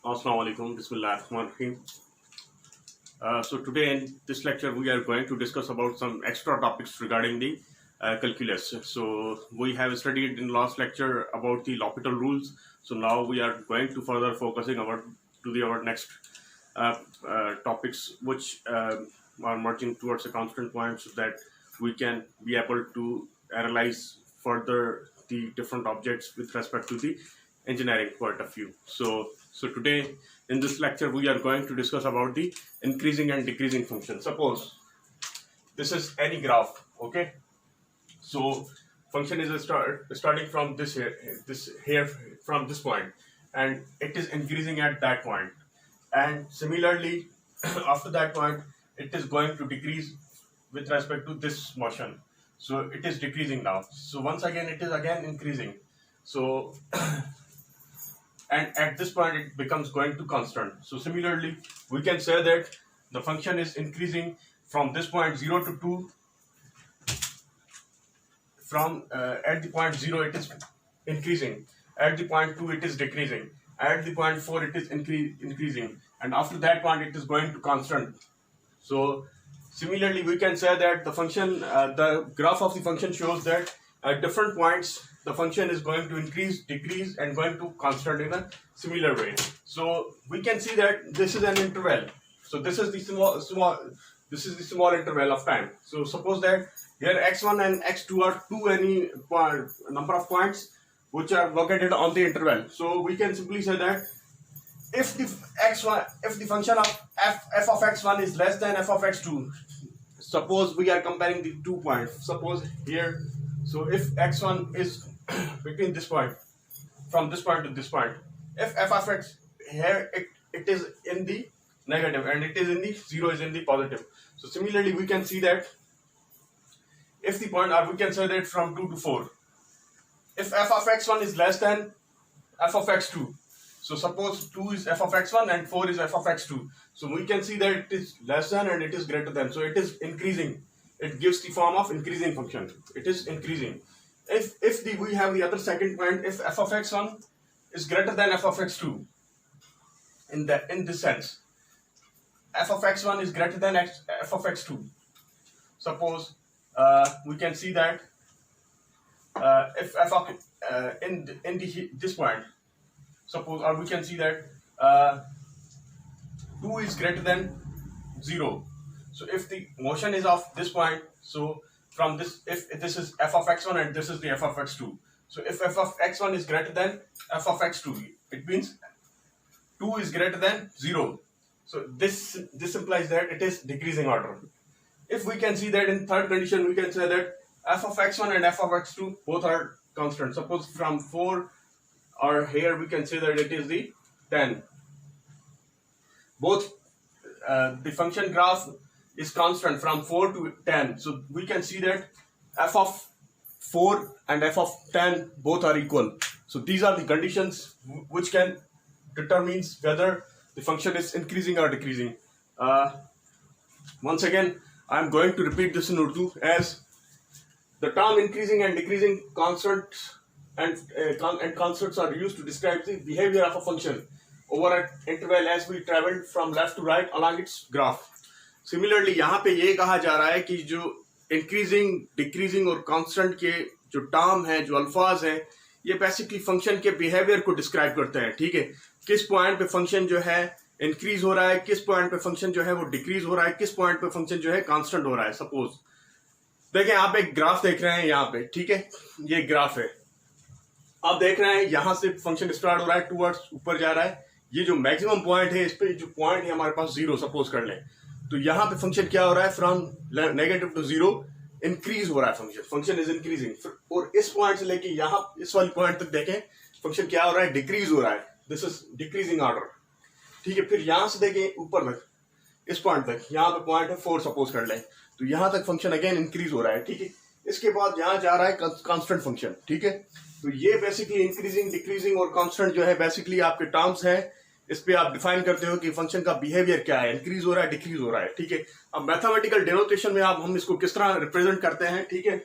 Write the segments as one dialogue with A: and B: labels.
A: Assalamu alaikum. Bismillahirrahmanirrahim. So today in this lecture we are going to discuss about some extra topics regarding the calculus. So we have studied in last lecture about the L'Hopital rules. So now we are going to further focusing our next topics, which are merging towards a constant point, so that we can be able to analyze further the different objects with respect to the engineering point of view. So today in this lecture we are going to discuss about the increasing and decreasing function. Suppose this is any graph, okay? So function is starting from this here from this point, and it is increasing at that point, and similarly after that point it is going to decrease with respect to this motion. So it is decreasing now. So once again it is again increasing. So and at this point it becomes going to constant. So similarly we can say that the function is increasing from this point 0 to 2. From at the point 0 it is increasing, at the point 2 it is decreasing, at the point 4 it is increasing, and after that point it is going to constant. So similarly we can say that the function, the graph of the function shows that at different points the function is going to increase, decrease, and going to constant in a similar way. So we can see that this is an interval. So this is the small interval of time. So suppose that here x1 and x2 are any number of points which are located on the interval. So we can simply say that if the function of f of x1 is less than f of x2, suppose we are comparing the 2 points. Suppose here, so if x1 is between this point, from this point to this point, if f of x here it is in the negative and it is in the 0 is in the positive. So similarly we can see that if the point, or we can say that from 2 to 4, if f of x1 is less than f of x2, so suppose 2 is f of x1 and 4 is f of x2, so we can see that it is less than and it is greater than, so it is increasing. It gives the form of increasing function. It is increasing. If we have the other second point, if f of x1 is greater than f of x2, in this sense, f of x1 is greater than f of x2. Suppose we can see that if f of this point, suppose, or we can see that 2 is greater than 0. So if the motion is of this point, so from this, if this is f of x1 and this is the f of x2, so if f of x1 is greater than f of x2, it means 2 is greater than 0. So this implies that it is decreasing order. If we can see that in third condition, we can say that f of x1 and f of x2 both are constant. Suppose from 4, or here we can say that it is the 10. Both the function graph is constant from 4 to 10. So we can see that f of 4 and f of 10 both are equal. So these are the conditions which can determine whether the function is increasing or decreasing. Once again, I am going to repeat this in Urdu, as the term increasing and decreasing constants and constants are used to describe the behavior of a function over an interval as we travel from left to right along its graph. Similarly, यहाँ पे ये कहा जा रहा है कि जो increasing, decreasing और constant के जो टर्म है, जो अल्फाज हैं, ये बेसिकली फंक्शन के बिहेवियर को डिस्क्राइब करते हैं. ठीक है, किस पॉइंट पे फंक्शन जो है इंक्रीज हो रहा है, किस पॉइंट पे फंक्शन जो है वो डिक्रीज हो रहा है, किस पॉइंट पे फंक्शन जो है कांस्टेंट हो रहा है. सपोज देखें, आप एक ग्राफ देख रहे हैं यहाँ पे, ठीक है, ये ग्राफ है. आप देख रहे हैं यहाँ से फंक्शन स्टार्ट हो रहा है, टूवर्ड्स ऊपर जा रहा है. ये जो मैक्सिमम पॉइंट है, इस पे जो पॉइंट है हमारे पास 0 सपोज कर लें, तो यहाँ पे फंक्शन क्या हो रहा है, फ्रॉम नेगेटिव टू 0 इंक्रीज हो रहा है. Function is increasing. और इस पॉइंट से लेके यहाँ इस वाली पॉइंट तक देखें, फंक्शन क्या हो रहा है, डिक्रीज हो रहा है. This is decreasing order. ठीक है, फिर यहाँ से देखें ऊपर तक, इस पॉइंट तक, यहाँ पे पॉइंट है 4 सपोज कर लें, तो यहाँ तक फंक्शन अगेन इंक्रीज हो रहा है. ठीक है, इसके बाद यहाँ जा रहा है कांस्टेंट फंक्शन. ठीक है, तो ये बेसिकली इंक्रीजिंग, डिक्रीजिंग और कांस्टेंट जो है बेसिकली आपके टर्म्स हैं. इस पे आप डिफाइन करते हो कि फंक्शन का बिहेवियर क्या है, इंक्रीज हो रहा है, डिक्रीज हो रहा है. ठीक है, अब मैथमेटिकल डिनोटेशन में हम इसको किस तरह रिप्रेजेंट करते हैं. ठीक है,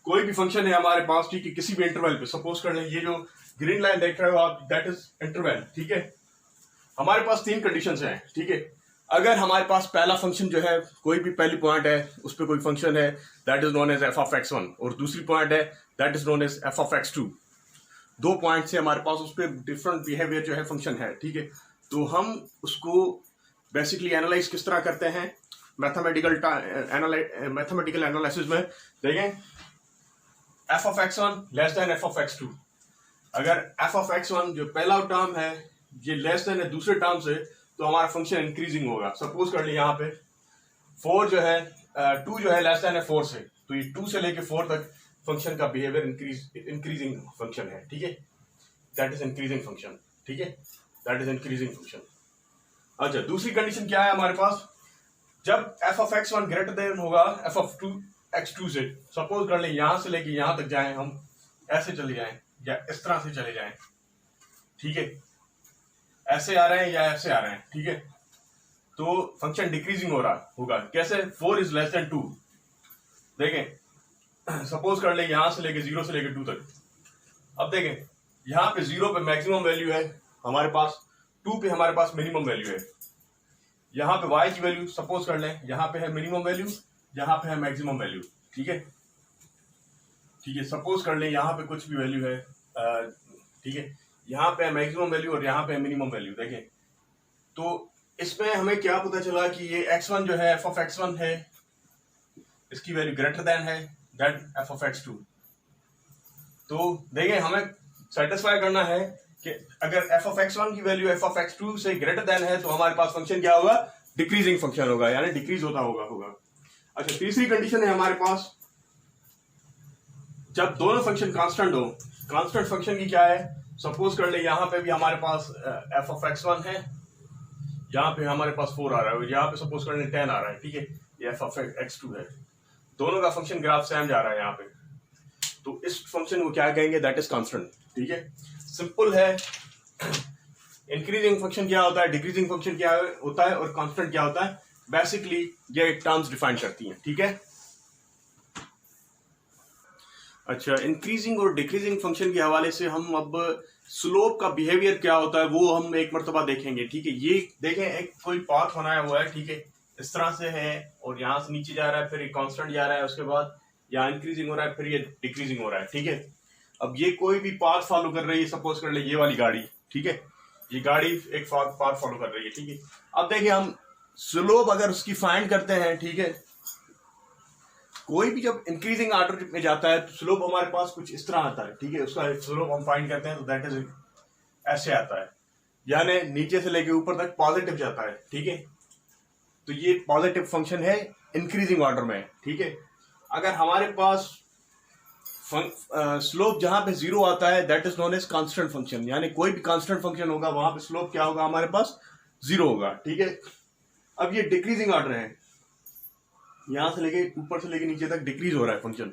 A: कोई भी फंक्शन है हमारे पास, ठीक है, किसी भी इंटरवल पे, सपोज कर लें ये जो ग्रीन लाइन देख रहे हो आप, दैट इज इंटरवल, ठीक है। हमारे पास तीन कंडीशंस हैं, ठीक है। अगर हमारे पास पहला फंक्शन जो है, कोई भी पहली पॉइंट है उस पर कोई फंक्शन है, that is known as F of X one, और दूसरी पॉइंट है that is known as F of X two. दो पॉइंट से हमारे पास उस पर डिफरेंट बिहेवियर जो है फंक्शन है, ठीक है। तो हम उसको बेसिकली एनालाइज किस तरह करते हैं मैथमेटिकल एनालिसिस में। देखें, F of X one less than F of X two. अगर एफ ऑफ एक्स वन जो पहला टर्म है ये लेस देन है दूसरे टर्म से, तो हमारा फंक्शन इंक्रीजिंग होगा। सपोज कर ली यहाँ पे 4 जो है 2 जो है लेस देन है 4 से, तो ये 2 से लेके 4 तक फंक्शन का बिहेवियर इंक्रीजिंग फंक्शन है, ठीक है। दैट इज इंक्रीजिंग फंक्शन, ठीक है, दैट इज इंक्रीजिंग फंक्शन। अच्छा, दूसरी कंडीशन क्या है हमारे पास, जब F of X one greater than होगा F of two X two से। सपोज कर ले यहां से लेके यहां तक जाएं, हम ऐसे चले जाएं या इस तरह से चले जाएं, ठीक है, ऐसे आ रहे हैं या ऐसे आ रहे हैं, ठीक है, तो फंक्शन डिक्रीजिंग हो रहा होगा। कैसे, 4 इज लेस देन 2। देखें, सपोज कर ले यहां से लेके 0 से लेके 2 तक। अब देखें, यहां पे 0 पे मैक्सिमम वैल्यू है हमारे पास, 2 पे हमारे पास मिनिमम वैल्यू है। यहाँ पे y की वैल्यू सपोज कर लें, यहाँ पे है मिनिमम वैल्यू, यहाँ पे है मैक्सिमम वैल्यू, ठीक है, ठीक है। सपोज कर लें यहाँ पे कुछ भी वैल्यू है, ठीक है, यहाँ पे है मैक्सिमम वैल्यू और यहाँ पे है मिनिमम वैल्यू। देखें, तो इसमें हमें क्या पता चला कि ये x1 जो है f ऑफ x1 है, इसकी वैल्यू ग्रेटर देन है दैट f ऑफ x2। तो देखें, हमें सेटिस्फाई करना है कि अगर f ऑफ x1 की वैल्यू f ऑफ x2 से ग्रेटर देन है तो हमारे पास फंक्शन क्या होगा, डिक्रीजिंग फंक्शन होगा, यानी डिक्रीज होता होगा। अच्छा, तीसरी कंडीशन है हमारे पास, जब दोनों फंक्शन कांस्टेंट हो। कांस्टेंट फंक्शन की क्या है, सपोज कर ले यहाँ पे भी हमारे पास f ऑफ x1 है, यहाँ पे हमारे पास 4 आ रहा है, यहाँ पे सपोज कर ले 10 आ रहा है, ठीक है, ये f ऑफ x2 है। दोनों का फंक्शन ग्राफ सेम जा रहा है यहाँ पे, तो इस फंक्शन को क्या कहेंगे, दैट इज कांस्टेंट, ठीक है। सिंपल है, इंक्रीजिंग फंक्शन क्या होता है, डिक्रीजिंग फंक्शन क्या होता है और कांस्टेंट क्या होता है, बेसिकली ये टर्म्स डिफाइन करती हैं, ठीक है। अच्छा, इंक्रीजिंग और डिक्रीजिंग फंक्शन के हवाले से हम अब स्लोप का बिहेवियर क्या होता है वो हम एक मरतबा देखेंगे, ठीक है। ये देखें, एक कोई पाथ बनाया हुआ है, ठीक है, इस तरह से है और यहाँ से नीचे जा रहा है, फिर ये कांस्टेंट जा रहा है, उसके बाद यहाँ इंक्रीजिंग हो रहा है, फिर ये डिक्रीजिंग हो रहा है, ठीक है। अब ये कोई भी पाथ फॉलो कर रही है, सपोज कर ले ये वाली गाड़ी, ठीक है, ये गाड़ी एक पाथ फॉलो कर रही है, ठीक है। अब देखिए, हम स्लोप अगर उसकी फाइंड करते हैं, ठीक है, कोई भी जब इंक्रीजिंग ऑर्डर में जाता है तो स्लोप हमारे पास कुछ इस तरह आता है, ठीक है। उसका स्लोप हम फाइंड करते हैं तो दैट इज ऐसे आता है, यानी नीचे से लेके ऊपर तक पॉजिटिव जाता है, ठीक है। तो ये पॉजिटिव फंक्शन है, इंक्रीजिंग ऑर्डर में, ठीक है। अगर हमारे पास स्लोप जहां पे 0 आता है that is known as constant function, यानी कोई भी कांस्टेंट फंक्शन होगा वहां पे स्लोप क्या होगा, हमारे पास 0 होगा, ठीक है। अब ये डिक्रीजिंग ऑर्डर है, यहां से लेके ऊपर से लेके नीचे तक डिक्रीज हो रहा है फंक्शन,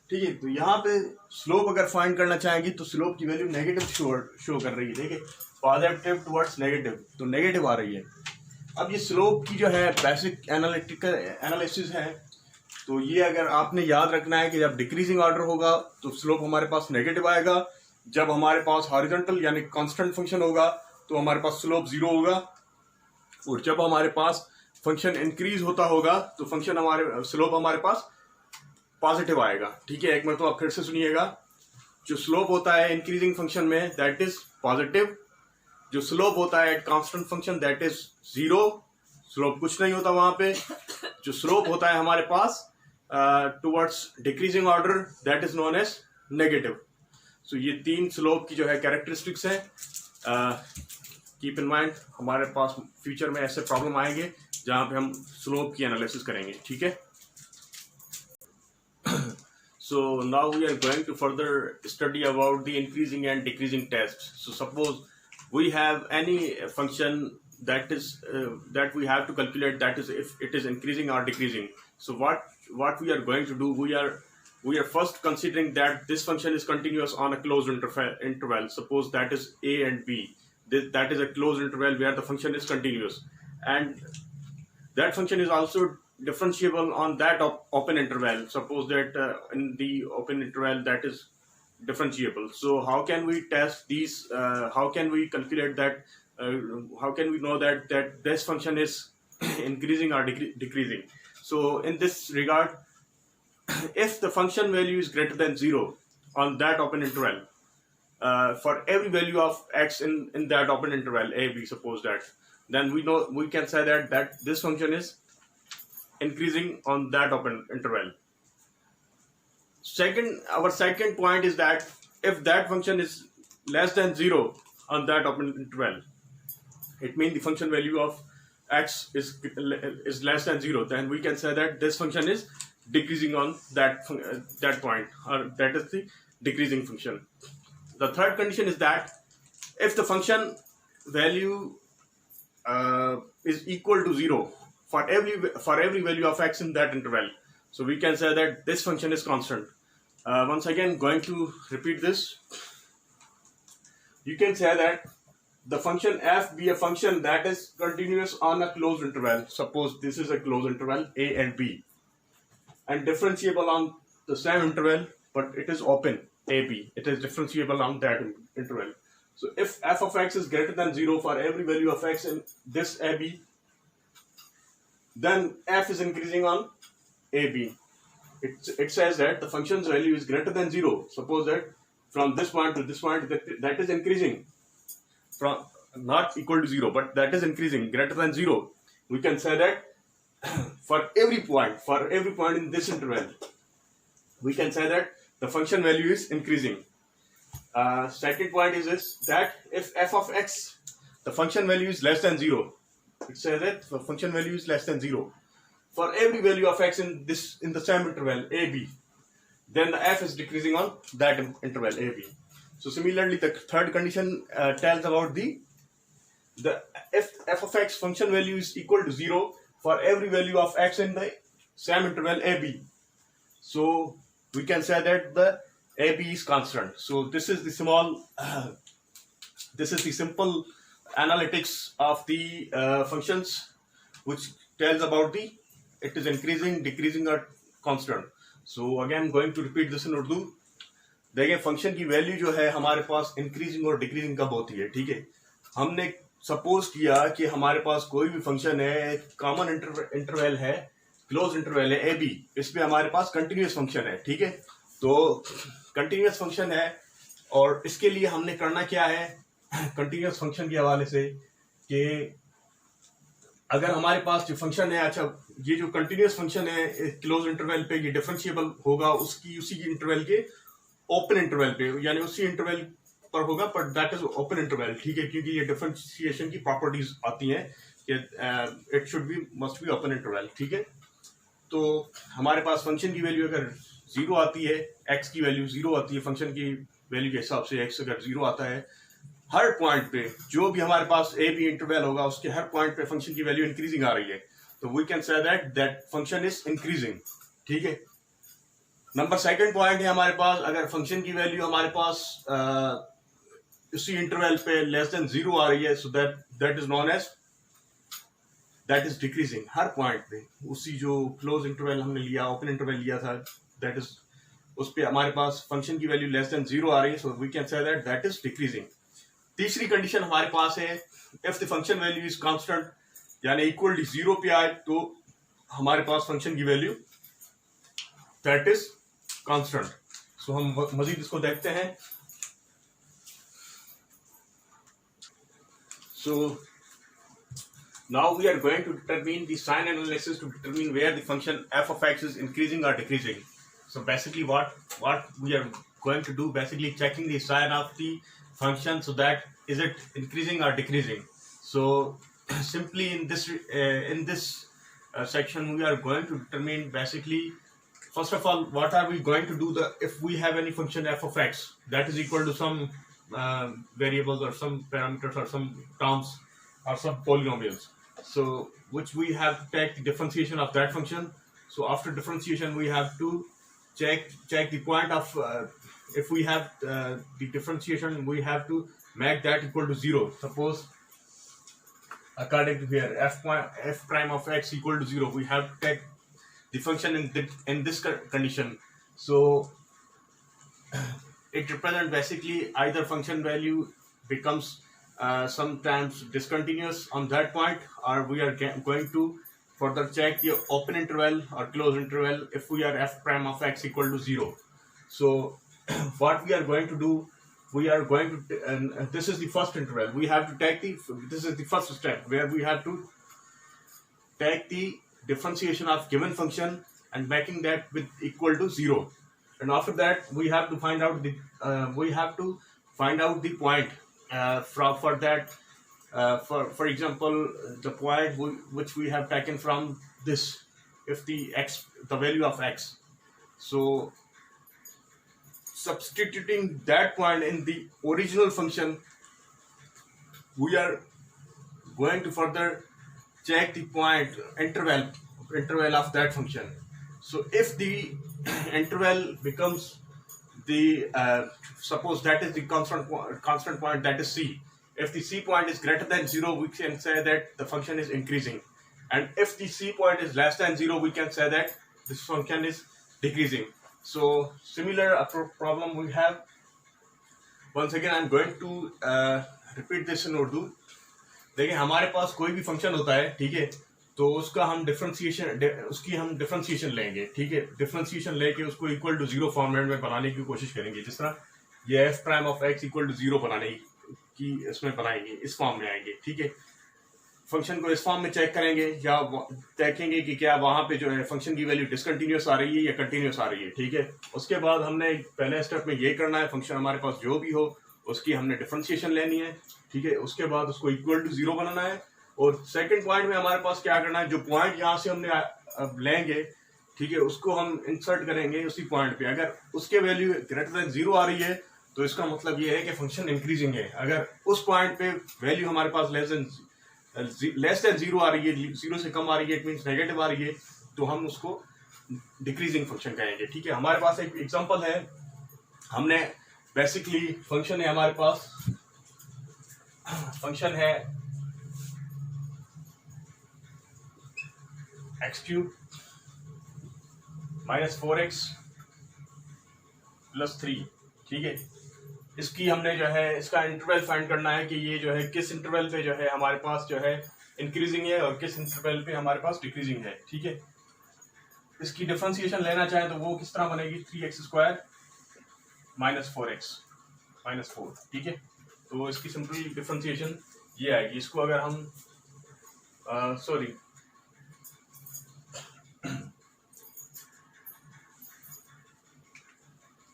A: ठीक है। तो यहाँ पे स्लोप अगर फाइंड करना चाहेंगे तो स्लोप की वैल्यू नेगेटिव शो कर रही है, ठीक है, पॉजिटिव टुवर्ड्स नेगेटिव, तो नेगेटिव आ रही है। अब ये स्लोप की जो है बेसिक एनालिटिकल एनालिसिस है, तो ये अगर आपने याद रखना है कि जब डिक्रीजिंग ऑर्डर होगा तो स्लोप हमारे पास नेगेटिव आएगा, जब हमारे पास हॉरिजॉन्टल यानी कांस्टेंट फंक्शन होगा तो हमारे पास स्लोप 0 होगा, और जब हमारे पास फंक्शन इंक्रीज होता होगा तो फंक्शन हमारे स्लोप हमारे पास पॉजिटिव आएगा, ठीक है। एक मिनट, तो आप फिर से सुनिएगा, जो स्लोप होता है इंक्रीजिंग फंक्शन में दैट इज पॉजिटिव, जो स्लोप होता है constant function that is 0, slope कुछ नहीं होता वहां पे। जो स्लोप होता है हमारे पास towards decreasing order that is known as negative. So ये तीन स्लोप की जो है कैरेक्टरिस्टिक्स हैं, कीप इन माइंड, हमारे पास फ्यूचर में ऐसे प्रॉब्लम आएंगे जहां पे हम स्लोप की एनालिसिस करेंगे, ठीक है। So now we are going to further study about the increasing and decreasing tests. So suppose we have any function that is that we have to calculate, that is if it is increasing or decreasing. So what we are going to do, we are first considering that this function is continuous on a closed interval. Suppose that is a and b. That is a closed interval where the function is continuous, and that function is also differentiable on that open interval. Suppose that in the open interval that is differentiable. So how can we test these? How can we calculate that? How can we know that this function is increasing or decreasing? So in this regard, if the function value is greater than 0 on that open interval, for every value of x in that open interval a b, suppose that, then we can say that this function is increasing on that open interval. Our second point is that if that function is less than 0 on that open interval, it means the function value of x is less than 0, then we can say that this function is decreasing on that point, or that is the decreasing function. The third condition is that if the function value is equal to 0 for every value of x in that interval, so we can say that this function is constant. Once again, going to repeat this. You can say that the function f be a function that is continuous on a closed interval. Suppose this is a closed interval a and b, and differentiable on the same interval, but it is open a b. It is differentiable on that interval. So if f of x is greater than 0 for every value of x in this a b, then f is increasing on a b. It says that the function's value is greater than 0. Suppose that from this point to this point, that is increasing, from not equal to 0, but that is increasing greater than 0. We can say that for every point in this interval, we can say that the function value is increasing. Second point is this, that if f of x, the function value is less than 0, it says that the function value is less than 0 for every value of x in the same interval a b, then the f is decreasing on that interval a b. So similarly, the third condition tells about the if f of x function value is equal to 0 for every value of x in the same interval a b, so we can say that the a b is constant. So this is the simple analytics of the functions, which tells about it is increasing, decreasing or constant. So again, going to repeat this in Urdu. देखिए, function की value जो है हमारे पास increasing और decreasing कब होती है, ठीक है। हमने सपोज किया कि हमारे पास कोई भी फंक्शन है, कॉमन इंटरवल है, क्लोज इंटरवल है ए बी, इस पे हमारे पास कंटिन्यूस फंक्शन है, ठीक है। तो कंटिन्यूस फंक्शन है, और इसके लिए हमने करना क्या है कंटिन्यूस फंक्शन के हवाले से, कि अगर हमारे पास जो फंक्शन है, अच्छा ये जो कंटिन्यूस फंक्शन है क्लोज इंटरवल पे, ये डिफरेंशिएबल होगा उसी इंटरवल के ओपन इंटरवल पे, यानी उसी इंटरवल पर होगा, but that is open interval, ठीक है, क्योंकि ये डिफरेंशिएशन की प्रॉपर्टीज आती हैं कि it should be must be open interval, ठीक है। तो हमारे पास फंक्शन की वैल्यू अगर 0 आती है, एक्स की वैल्यू 0 आती है, फंक्शन की वैल्यू के हिसाब से एक्स अगर 0 आता है, हर पॉइंट पे जो भी हमारे पास ए बी इंटरवल होगा उसके हर पॉइंट पे फंक्शन की वैल्यू इंक्रीजिंग आ रही है, तो we can say that function is increasing, ठीक है। नंबर सेकंड पॉइंट है हमारे पास, अगर फंक्शन की वैल्यू हमारे पास उसी इंटरवल पे लेस देन 0 आ रही है, so that is known as that is decreasing. हर पॉइंट पे उसी जो क्लोज इंटरवल हमने लिया, ओपन इंटरवल लिया था, दैट इज उस पे हमारे पास फंक्शन की वैल्यू लेस देन 0 आ रही है, so we can say that is decreasing. तीसरी कंडीशन हमारे पास है, if the function value is constant, यानी इक्वल टू 0 पे आए, तो हमारे पास फंक्शन की value that is constant. So हम मजीद इसको देखते हैं। So now we are going to determine the sign analysis to determine where the function f of x is increasing or decreasing. So basically what we are going to do, basically checking the sign of the function, so that is it increasing or decreasing. So simply in this section we are going to determine, basically, first of all, what are we going to do if we have any function f of x that is equal to some variables or some parameters or some terms or some polynomials, so which we have to take the differentiation of that function. So after differentiation we have to check the point of if we have the differentiation, we have to make that equal to 0. Suppose according to here f prime of x equal to 0, we have to take the function in this condition. So it represents basically either function value becomes sometimes discontinuous on that point, or we are going to further check the open interval or close interval if we are f prime of x equal to 0. So what we are going to do, we are going to this is the first interval. We have to take this is the first step where we have to take the differentiation of given function and making that with equal to 0. And after that we have to find out the point for that. For example, the point which we have taken from this, if the value of x. So substituting that point in the original function, we are going to further check the point interval of that function. So if the interval becomes the suppose that is the constant point, that is c. If the c point is greater than 0, we can say that the function is increasing, and if the c point is less than 0, we can say that this function is decreasing. So similar problem we have. Once again I am going to repeat this in Urdu. देखिए हमारे पास कोई भी function होता है, ठीक है, तो उसका हम डिफरेंशिएशन लेंगे, ठीक है, डिफरेंशिएशन लेके उसको इक्वल टू 0 फॉर्मेट में बनाने की कोशिश करेंगे. जिस तरह ये f prime of x equal to 0 बनाने की इसमें बनाएंगे, इस फॉर्म में आएंगे, ठीक है. फंक्शन को इस फॉर्म में चेक करेंगे या देखेंगे कि क्या वहाँ पे जो है फंक्शन की वैल्यू डिसकंटिन्यूस आ रही है या कंटिन्यूस आ रही है, ठीक है. उसके बाद हमने पहले स्टेप में ये करना है, फंक्शन हमारे पास जो भी हो उसकी हमने डिफरेंशिएशन लेनी है, ठीक है. उसके बाद उसको इक्वल टू 0 बनाना है. और सेकंड पॉइंट में हमारे पास क्या करना है, जो पॉइंट यहाँ से हमने लेंगे, ठीक है, उसको हम इंसर्ट करेंगे उसी पॉइंट पे. अगर उसके वैल्यू ग्रेटर देन 0 आ रही है तो इसका मतलब ये है कि फंक्शन इंक्रीजिंग है. अगर उस पॉइंट पे वैल्यू हमारे पास लेस देन 0 आ रही है, 0 से कम आ रही है, इट मीन्स नेगेटिव आ रही है, तो हम उसको डिक्रीजिंग फंक्शन कहेंगे, ठीक है. हमारे पास एक एग्जांपल है. हमने बेसिकली फंक्शन है, हमारे पास फंक्शन है x³ माइनस 4x प्लस 3, ठीक है. इसकी हमने जो है इसका इंटरवल फाइंड करना है कि ये जो है किस इंटरवल पे जो है हमारे पास जो है इंक्रीजिंग है और किस इंटरवल पे हमारे पास डिक्रीजिंग है, ठीक है. इसकी डिफरेंशिएशन लेना चाहें तो वो किस तरह बनेगी, 3x² माइनस 4x माइनस 4, ठीक है. तो इसकी सिंपल डिफरेंशिएशन ये आएगी. इसको अगर हम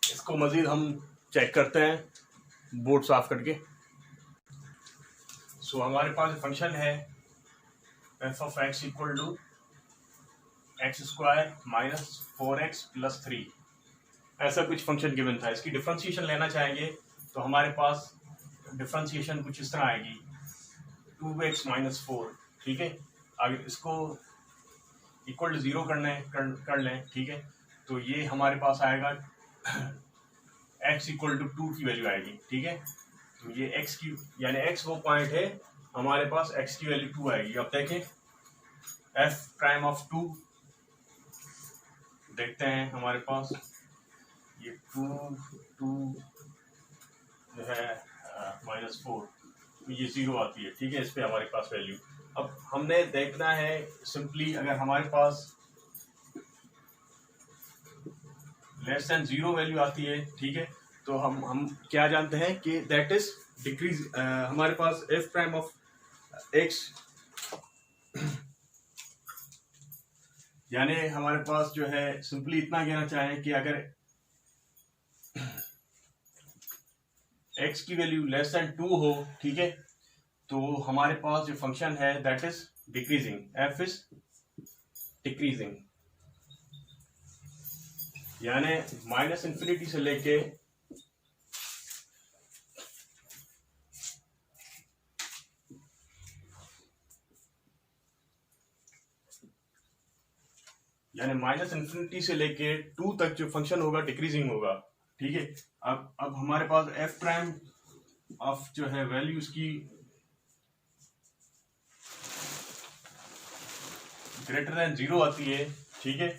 A: इसको मजीद हम चेक करते हैं बोर्ड साफ करके. सो हमारे पास फंक्शन है f of x equal to x² minus 4x plus 3. ऐसा कुछ फंक्शन गिवन था. इसकी डिफरेंशिएशन लेना चाहेंगे तो हमारे पास डिफरेंशिएशन कुछ इस तरह आएगी, 2x माइनस 4, ठीक है. अगर इसको इक्वल टू 0 कर लें, ठीक है, तो ये हमारे पास आएगा x इक्वल टू 2 की वैल्यू आएगी, ठीक है. तो ये x की यानी x वो पॉइंट है, हमारे पास x की वैल्यू 2 आएगी. अब देखें f प्राइम ऑफ 2 देखते हैं. हमारे पास ये 2 जो है माइनस 4, तो ये 0 आती है, ठीक है. इस पे हमारे पास वैल्यू. अब हमने देखना है सिंपली, अगर हमारे पास लेस देन 0 वैल्यू आती है, ठीक है, तो हम क्या जानते हैं कि दैट इज डिक्रीज. हमारे पास f प्राइम ऑफ x यानी हमारे पास जो है सिंपली इतना कहना चाहें कि अगर x की वैल्यू लेस देन 2 हो, ठीक है, तो हमारे पास जो फंक्शन है that is decreasing, f is decreasing. यानी माइनस इन्फिनिटी से लेके लेके 2 तक जो फंक्शन होगा डिक्रीजिंग होगा, ठीक है. अब हमारे पास f प्राइम ऑफ जो है वैल्यू इसकी ग्रेटर देन 0 आती है, ठीक है.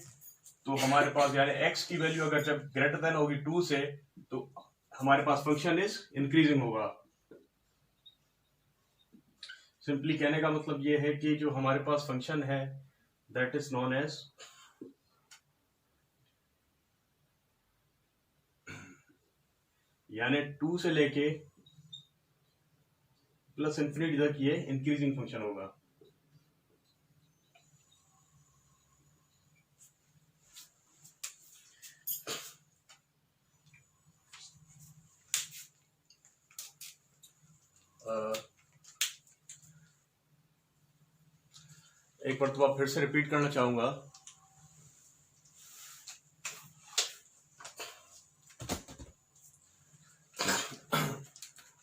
A: तो हमारे पास यानी x की वैल्यू अगर जब ग्रेटर देन होगी 2 से, तो हमारे पास फंक्शन इज इंक्रीजिंग होगा। सिंपली कहने का मतलब ये है कि जो हमारे पास फंक्शन है दैट इज नोन एज यानी 2 से लेके प्लस इंफिनिटी तक ये इंक्रीजिंग फंक्शन होगा। एक बार तो आप फिर से रिपीट करना चाहूंगा।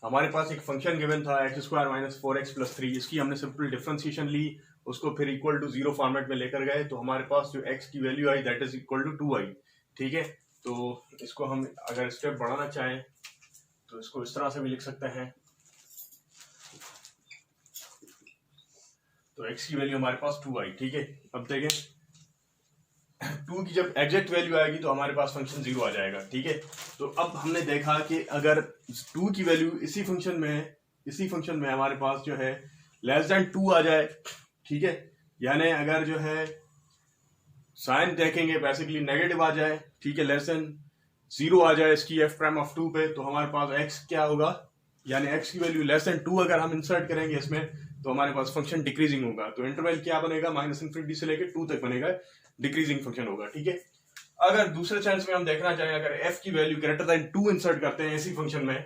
A: हमारे पास एक फंक्शन गिवन था x² - 4x + 3, इसकी हमने सिंपल डिफरेंशिएशन ली, उसको फिर इक्वल टू 0 फॉर्मेट में लेकर गए, तो हमारे पास जो x की वैल्यू आई दैट इज इक्वल टू 2 आई। ठीक है, तो इसको हम अगर स्टेप बढ़ाना चाहें तो इसको इस तरह से भी लिख सकते हैं। तो x की वैल्यू हमारे पास 2 आई। ठीक है, अब देखें 2 की जब एग्जैक्ट वैल्यू आएगी तो हमारे पास फंक्शन 0 आ जाएगा। ठीक है, तो अब हमने देखा कि अगर 2 की वैल्यू इसी फंक्शन में हमारे पास जो है लेस देन 2 आ जाए, ठीक है, यानी अगर जो है साइन देखेंगे बेसिकली नेगेटिव आ जाए, ठीक है, लेस देन 0 आ जाए इसकी f'(2) पे, तो हमारे पास x क्या होगा, यानी x की वैल्यू लेस देन 2 अगर हम इंसर्ट करेंगे इसमें तो हमारे पास फंक्शन डिक्रीजिंग होगा। तो इंटरवल क्या बनेगा, -∞ से लेकर 2 तक बनेगा, डिक्रीजिंग फंक्शन होगा। ठीक है, अगर दूसरे सेंस में हम देखना चाहें, अगर f की वैल्यू ग्रेटर देन 2 इंसर्ट करते हैं इसी फंक्शन में,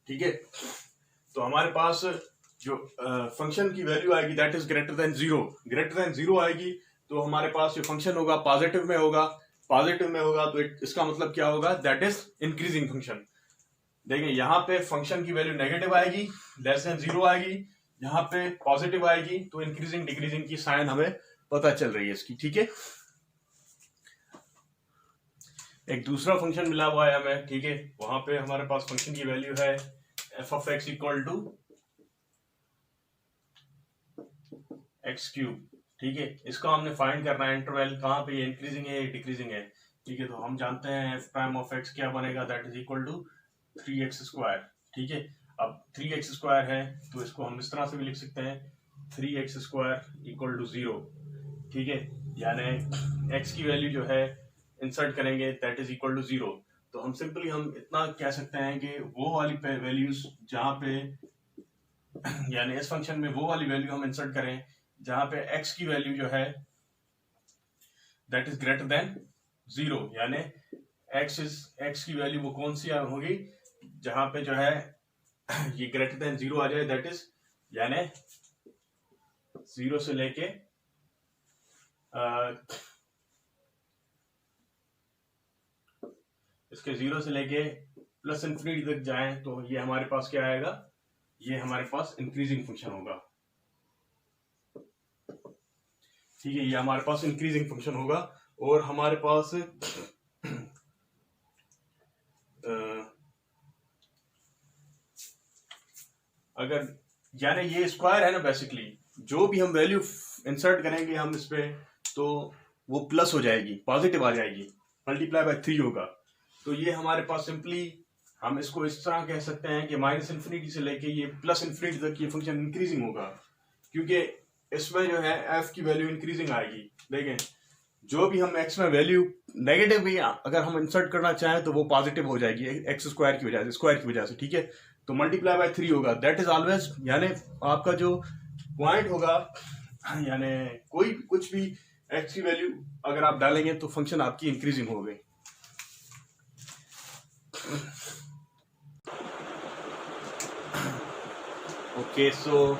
A: ठीक है, तो हमारे पास जो फंक्शन की वैल्यू आएगी दैट इज ग्रेटर देन 0 आएगी, तो हमारे पास जो फंक्शन होगा पॉजिटिव में होगा, तो इसका मतलब क्या होगा, दैट इज इंक्रीजिंग फंक्शन। देखें यहाँ पे फंक्शन की वैल्यू नेगेटिव आएगी, लेस देन 0 आएगी, यहाँ पे पॉजिटिव आएगी, तो इंक्रीजिंग डिक्रीजिंग की साइन हमें पता चल रही है इसकी। ठीक है, एक दूसरा फंक्शन मिला हुआ है हमें, ठीक है, वहां पे हमारे पास फंक्शन की वैल्यू है f(x) इक्वल टू x³। ठीक है, इसका हमने फाइंड करना है इंटरवल कहाँ पे ये इंक्रीजिंग है या डिक्रीजिंग है। ठीक है, तो हम जानते हैं f'(x) क्या बनेगा, that is equal to 3x²। ठीक है, अब 3x² है तो इसको हम इस तरह से भी लिख सकते हैं 3x² इक्वल टू 0। ठीक है, यानी x की वैल्यू जो है इंसर्ट करेंगे दैट इज इक्वल टू 0। तो हम सिंपली हम इतना कह सकते हैं कि वो वाली वैल्यूज जहाँ पे यानी इस फंक्शन में वो वाली वैल्यू हम इंसर्ट करें जहाँ पे x की वैल्यू जो है दैट इज ग्रेटर देन 0, यानी x की वैल्यू वो कौन सी होगी जहां पे जो है ये ग्रेटर देन 0 आ जाए, दैट इज यानी 0 से लेके इसके 0 से लेके प्लस इंफिनिटी तक जाएं तो ये हमारे पास क्या आएगा, ये हमारे पास इंक्रीजिंग फंक्शन होगा। ठीक है, ये हमारे पास इंक्रीजिंग फंक्शन होगा और हमारे पास अगर यानी ये स्क्वायर है ना, बेसिकली जो भी हम वैल्यू इंसर्ट करेंगे हम इस पे तो वो प्लस हो जाएगी, पॉजिटिव आ जाएगी, मल्टीप्लाई बाय 3 होगा। तो ये हमारे पास सिंपली हम इसको इस तरह कह सकते हैं कि -∞ से लेके ये +∞ तक ये फंक्शन इंक्रीजिंग होगा, क्योंकि इसमें जो है f की वैल्यू इंक्रीजिंग आएगी। देखें जो भी हम x में वैल्यू नेगेटिव भी अगर हम इंसर्ट करना चाहें तो वो पॉजिटिव हो जाएगी x² की वजह से। ठीक है, तो मल्टीप्लाई बाय 3 होगा, दैट इज ऑलवेज, यानी आपका जो पॉइंट होगा, यानी कोई कुछ भी x की वैल्यू अगर आप डालेंगे तो फंक्शन आपकी इंक्रीजिंग हो गई। ओके, सो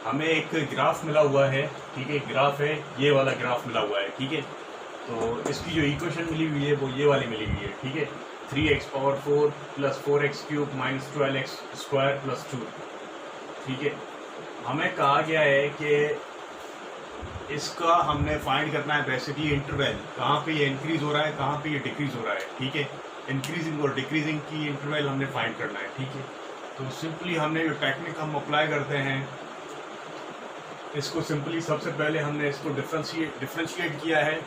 A: हमें एक ग्राफ मिला हुआ है, ठीक है, ग्राफ है, ये वाला ग्राफ मिला हुआ है। ठीक है, तो इसकी जो इक्वेशन मिली हुई है वो ये वाली मिली हुई है। ठीक है, 3x⁴ + 4x³ - 12x² + 2। ठीक है, हमें कहा गया है कि इसका हमने फाइंड करना है बेसिकली इंटरवल, कहाँ पे ये इंक्रीज हो रहा है, कहाँ पे ये डिक्रीज हो रहा है। ठीक है, इंक्रीजिंग और डिक्रीजिंग की इंटरवल हमने फाइंड करना है। ठीक है, तो सिंपली हमने जो टेक्निक हम अप्लाई करते हैं इसको सिंपली सबसे पहले हमने इसको डिफरेंशिएट किया है।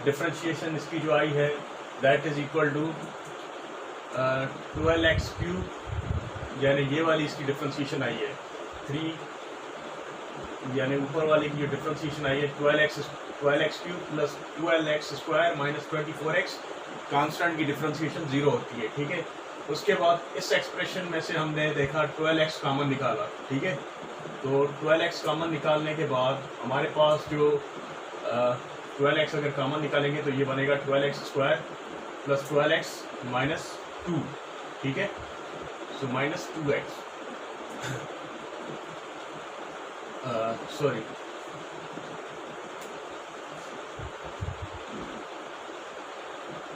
A: डिफरेंशिएशन इसकी जो आई है that is equal to 12x³ यानी ये वाली इसकी डिफ्रेंशिएशन आई है 3, यानी ऊपर वाले की जो डिफ्रेंशिएशन आई है 12x³ plus 12x² minus 24x, constant की डिफ्रेंशिएशन 0 होती है, ठीक है। उसके बाद इस एक्सप्रेशन में से हमने देखा 12x कॉमन निकाला, ठीक है। तो 12x कॉमन निकालने के बाद हमारे पास जो 12x अगर कॉमन निकालेंगे तो ये बनेगा 12x² प्लस 12x माइनस 2, ठीक है। सो माइनस 2x सॉरी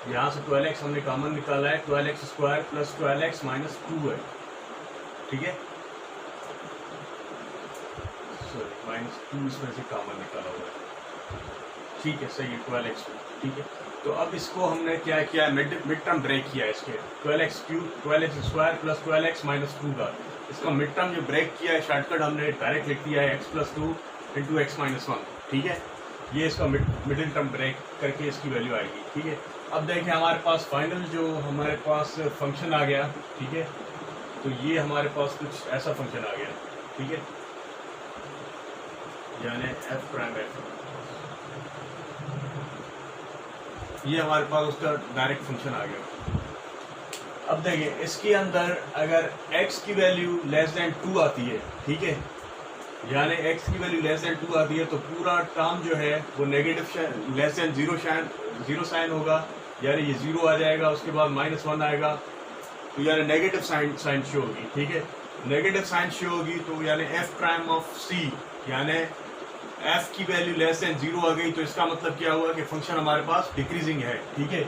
A: यहाँ से 12x हमने कॉमन निकाला है, 12x² प्लस 12x माइनस 2 है, ठीक है। सॉरी माइनस 2 इसमें से कॉमन निकाला हुआ है, ठीक है, सही है 12x, ठीक है। तो अब इसको हमने क्या किया, मिड टर्म ब्रेक किया है इसके 12x³ 12x² plus 12x minus 2 का। इसका मिड टर्म जो ब्रेक किया है शॉर्टकट हमने डायरेक्ट लिख दिया है x plus 2 into x minus 1, ठीक है। ये इसका मिडिल टर्म ब्रेक करके इसकी वैल्यू आएगी, ठीक है। अब देखें हमारे पास फाइनल जो हमारे पास फंक्शन आ गया, ठीक है। तो ये हमारे पास कुछ ऐसा फंक्शन आ गया, ठीक है, यानी f', ये हमारे पास उसका डायरेक्ट फंक्शन आ गया। अब देखिए इसके अंदर अगर x की वैल्यू लेस देन 2 आती है, ठीक है, यानी x की वैल्यू लेस देन 2 आती है तो पूरा टर्म जो है वो नेगेटिव लेस देन 0 साइन होगा, यानी ये 0 आ जाएगा, उसके बाद -1 आएगा, तो यानी नेगेटिव साइन शो होगी, ठीक है। नेगेटिव साइन शो होगी तो यानी f' ऑफ c, यानी f की वैल्यू लेस देन 0 आ गई, तो इसका मतलब क्या हुआ कि फंक्शन हमारे पास डिक्रीजिंग है, ठीक है।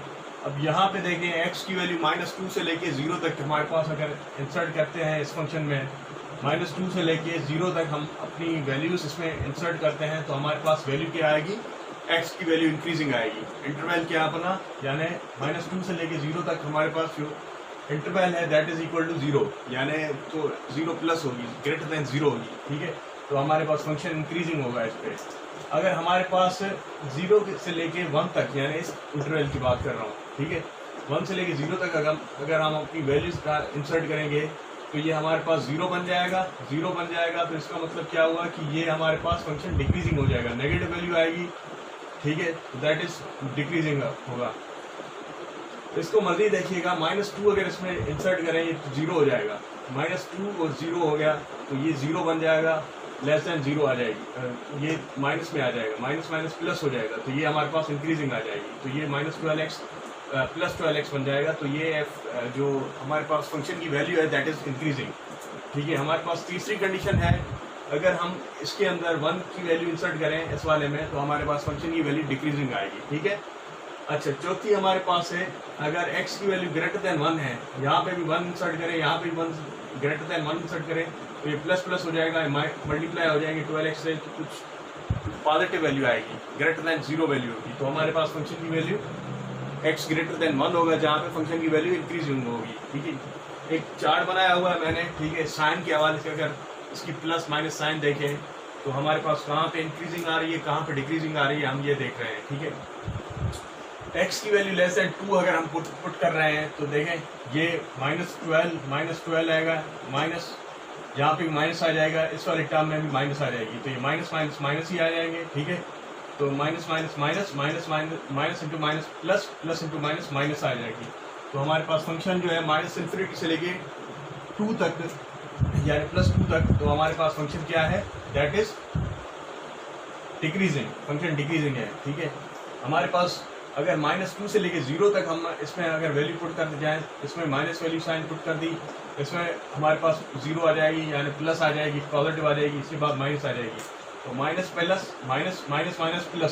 A: अब यहाँ पे देखें x की वैल्यू -2 से लेके 0 तक हमारे पास अगर इंसर्ट करते हैं इस फंक्शन में, -2 से लेके 0 तक हम अपनी वैल्यूज इसमें इंसर्ट करते हैं, तो हमारे पास वैल्यू क्या आएगी, x की वैल्यू इंक्रीजिंग आएगी। इंटरवल क्या अपना, यानी -2 से लेके 0 तक हमारे पास जो इंटरवल है दैट इज इक्वल टू 0, यानी तो 0 प्लस होगी, ग्रेटर देन 0 होगी, ठीक है। तो हमारे पास फंक्शन इंक्रीजिंग होगा इस पर। अगर हमारे पास 0 से लेके 1 तक, यानी इस इंटरवल की बात कर रहा हूँ, ठीक है, 1 से लेके 0 तक अगर हम अपनी वैल्यूज का इंसर्ट करेंगे तो ये हमारे पास 0 बन जाएगा, 0 बन जाएगा, तो इसका मतलब क्या हुआ कि ये हमारे पास फंक्शन डिक्रीजिंग हो जाएगा, नेगेटिव वैल्यू आएगी, ठीक है, दैट इज डिक्रीजिंग होगा। तो इसको मजीद देखिएगा, -2 अगर इसमें इंसर्ट करेंगे तो 0 हो जाएगा, -2 और 0 हो गया तो ये 0 बन जाएगा, लेस देन 0 आ जाएगी, ये माइनस में आ जाएगा, माइनस प्लस हो जाएगा, तो ये हमारे पास इंक्रीजिंग आ जाएगी, तो ये -12x प्लस 12x बन जाएगा, तो ये f जो हमारे पास फंक्शन की वैल्यू है दैट इज इंक्रीजिंग, ठीक है। हमारे पास तीसरी कंडीशन है, अगर हम इसके अंदर 1 की वैल्यू इंसर्ट करें इस वाले में तो हमारे पास फंक्शन की वैल्यू डिक्रीजिंग आएगी, ठीक है। अच्छा, चौथी हमारे पास है, अगर x की वैल्यू ग्रेटर देन 1 है, यहाँ पे भी 1 इंसर्ट करें, यहाँ पे भी 1 ग्रेटर देन 1 इंसर्ट करें, तो ये प्लस प्लस हो जाएगा, मल्टीप्लाई हो जाएंगे 12x से, तो कुछ पॉजिटिव वैल्यू आएगी, ग्रेटर देन 0 वैल्यू होगी, तो हमारे पास फंक्शन की वैल्यू x ग्रेटर देन 1 होगा, जहाँ पे फंक्शन की वैल्यू इंक्रीजिंग होगी, ठीक है। एक चार्ट बनाया हुआ है मैंने, ठीक है, साइन के हवाले से अगर इसकी प्लस माइनस साइन देखें तो हमारे पास कहाँ पे इंक्रीजिंग आ रही है, कहाँ पे डिक्रीजिंग आ रही है, हम ये देख रहे हैं, ठीक है। x की वैल्यू लेस देन 2 अगर हम पुट कर रहे हैं तो देखें ये -12 आएगा, माइनस यहाँ पे भी माइनस आ जाएगा, इस वाले टर्म में भी माइनस आ जाएगी, तो ये माइनस ही आ जाएंगे, ठीक है। तो minus into minus plus into minus आ जाएगी, तो हमारे पास फंक्शन जो है -∞ से लेके 2 तक, यानी +2 तक, तो हमारे पास फंक्शन क्या है, that is decreasing, function decreasing है, ठीक है। हमारे पास अगर -2 से लेके 0 तक हम इसमें अगर वैल्यू पुट कर जाए, इसमें माइनस वैल्यू साइन पुट कर दी, इसमें हमारे पास 0 आ जाएगी, यानी प्लस आ जाएगी, पॉजिटिव आ जाएगी, इसके बाद माइनस आ जाएगी, तो माइनस प्लस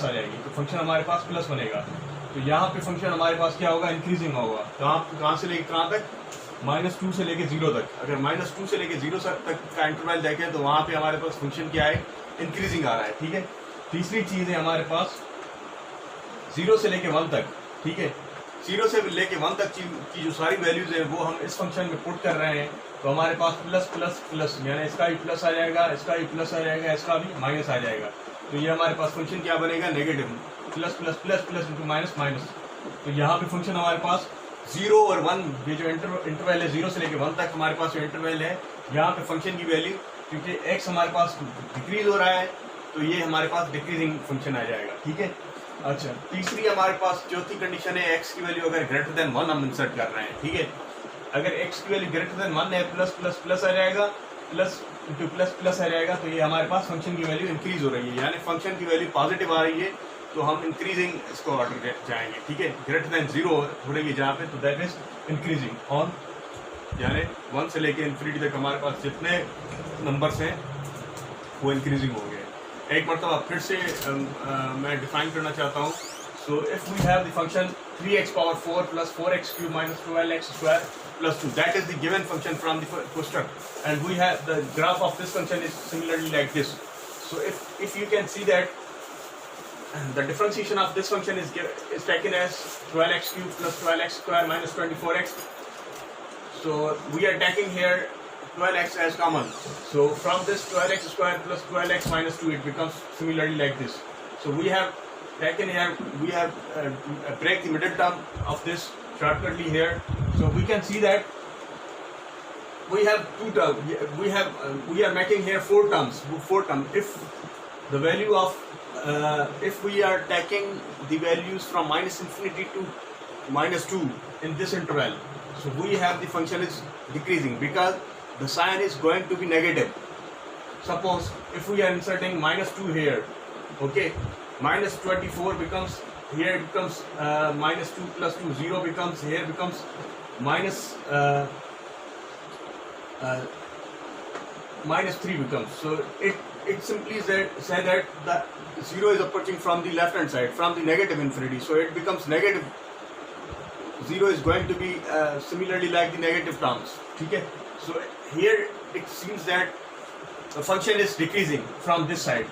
A: आ जाएगी, तो फंक्शन हमारे पास प्लस बनेगा। तो यहाँ पे फंक्शन हमारे पास क्या होगा, इंक्रीजिंग होगा, कहाँ से लेके कहाँ तक, -2 से लेके 0 तक। अगर -2 से लेके 0 तक का इंटरवल देखें तो वहाँ पे हमारे पास फंक्शन क्या है, इंक्रीजिंग आ रहा है, ठीक है। तीसरी चीज़ है हमारे पास 0 से लेके 1 तक, ठीक है, 0 से लेके 1 तक की जो सारी वैल्यूज है वो हम इस फंक्शन में पुट कर रहे हैं, तो हमारे पास प्लस यानी इसका भी प्लस आ जाएगा, इसका भी प्लस आ जाएगा, इसका भी माइनस आ जाएगा, तो ये हमारे पास फंक्शन क्या बनेगा, नेगेटिव, प्लस इंटू माइनस, तो यहाँ पे फंक्शन हमारे पास 0 और 1, ये जो इंटरवल है 0 से लेके 1 तक हमारे पास जो इंटरवल है, यहाँ पे फंक्शन की वैल्यू, क्योंकि x हमारे पास डिक्रीज हो रहा है तो ये हमारे पास डिक्रीजिंग फंक्शन आ जाएगा, ठीक है। अच्छा, तीसरी हमारे पास चौथी कंडीशन है, x की वैल्यू अगर ग्रेटर देन 1 हम इंसर्ट कर रहे हैं, ठीक है। अगर x की वैल्यू ग्रेटर देन 1 है, प्लस प्लस प्लस आ जाएगा, प्लस इंटू प्लस प्लस आ जाएगा, तो ये हमारे पास फंक्शन की वैल्यू इंक्रीज हो रही है, यानी फंक्शन की वैल्यू पॉजिटिव आ रही है, तो हम इंक्रीजिंग इसको ऑर्डर जाएंगे, ठीक है। ग्रेटर देन 0 हो रही है जहाँ पे, तो दैट इज इंक्रीजिंग ऑन, यानी 1 से लेके इन्फिनिटी तक हमारे पास जितने नंबर्स हैं वो इंक्रीजिंग हो गए। एक मरतबा फिर से मैं डिफाइन करना चाहता हूँ। So if we have the function 3x power 4 plus 4x cube minus 12x square plus 2, that is the given function from the poster, and we have the graph of this function is similarly like this. So if you can see that the differentiation of this function is taken as 12x cube plus 12x square minus 24x. So we are taking here 12x as common. So from this 12x square plus 12x minus 2, it becomes similarly like this. So we have taken here, we have break the middle term of this shortcutly here. So we can see that we have two terms. We are making here four terms. If the value of if we are taking the values from minus infinity to minus 2 in this interval, so we have the function is decreasing because the sign is going to be negative. Suppose if we are inserting minus 2 here, okay, minus 24 becomes, here it becomes minus 2 plus 2, 0 becomes, here becomes minus minus 3 becomes. So it simply say that the 0 is approaching from the left hand side, from the negative infinity, so it becomes negative. 0 is going to be similarly like the negative terms, okay. So here it seems that the function is decreasing from this side.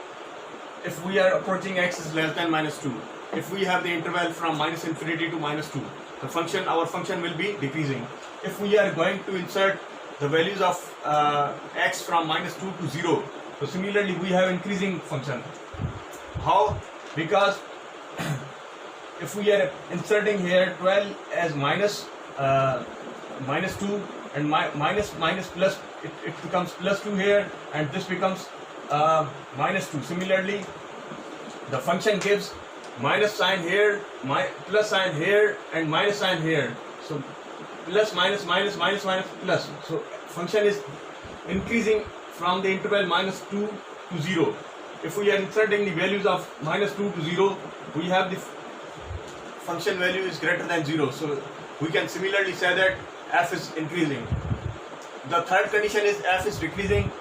A: If we are approaching x is less than minus 2, if we have the interval from minus infinity to minus 2, the function, our function will be decreasing. If we are going to insert the values of x from minus 2 to 0, so similarly we have increasing function. How? Because if we are inserting here 12 as minus 2 and minus plus, it becomes plus 2 here, and this becomes minus 2. Similarly, the function gives minus sign here, plus sign here, and minus sign here. So plus minus minus minus minus plus. So function is increasing from the interval minus 2 to 0. If we are inserting the values of minus 2 to 0, we have the function value is greater than 0. So we can similarly say that f is increasing. The third condition is f is decreasing.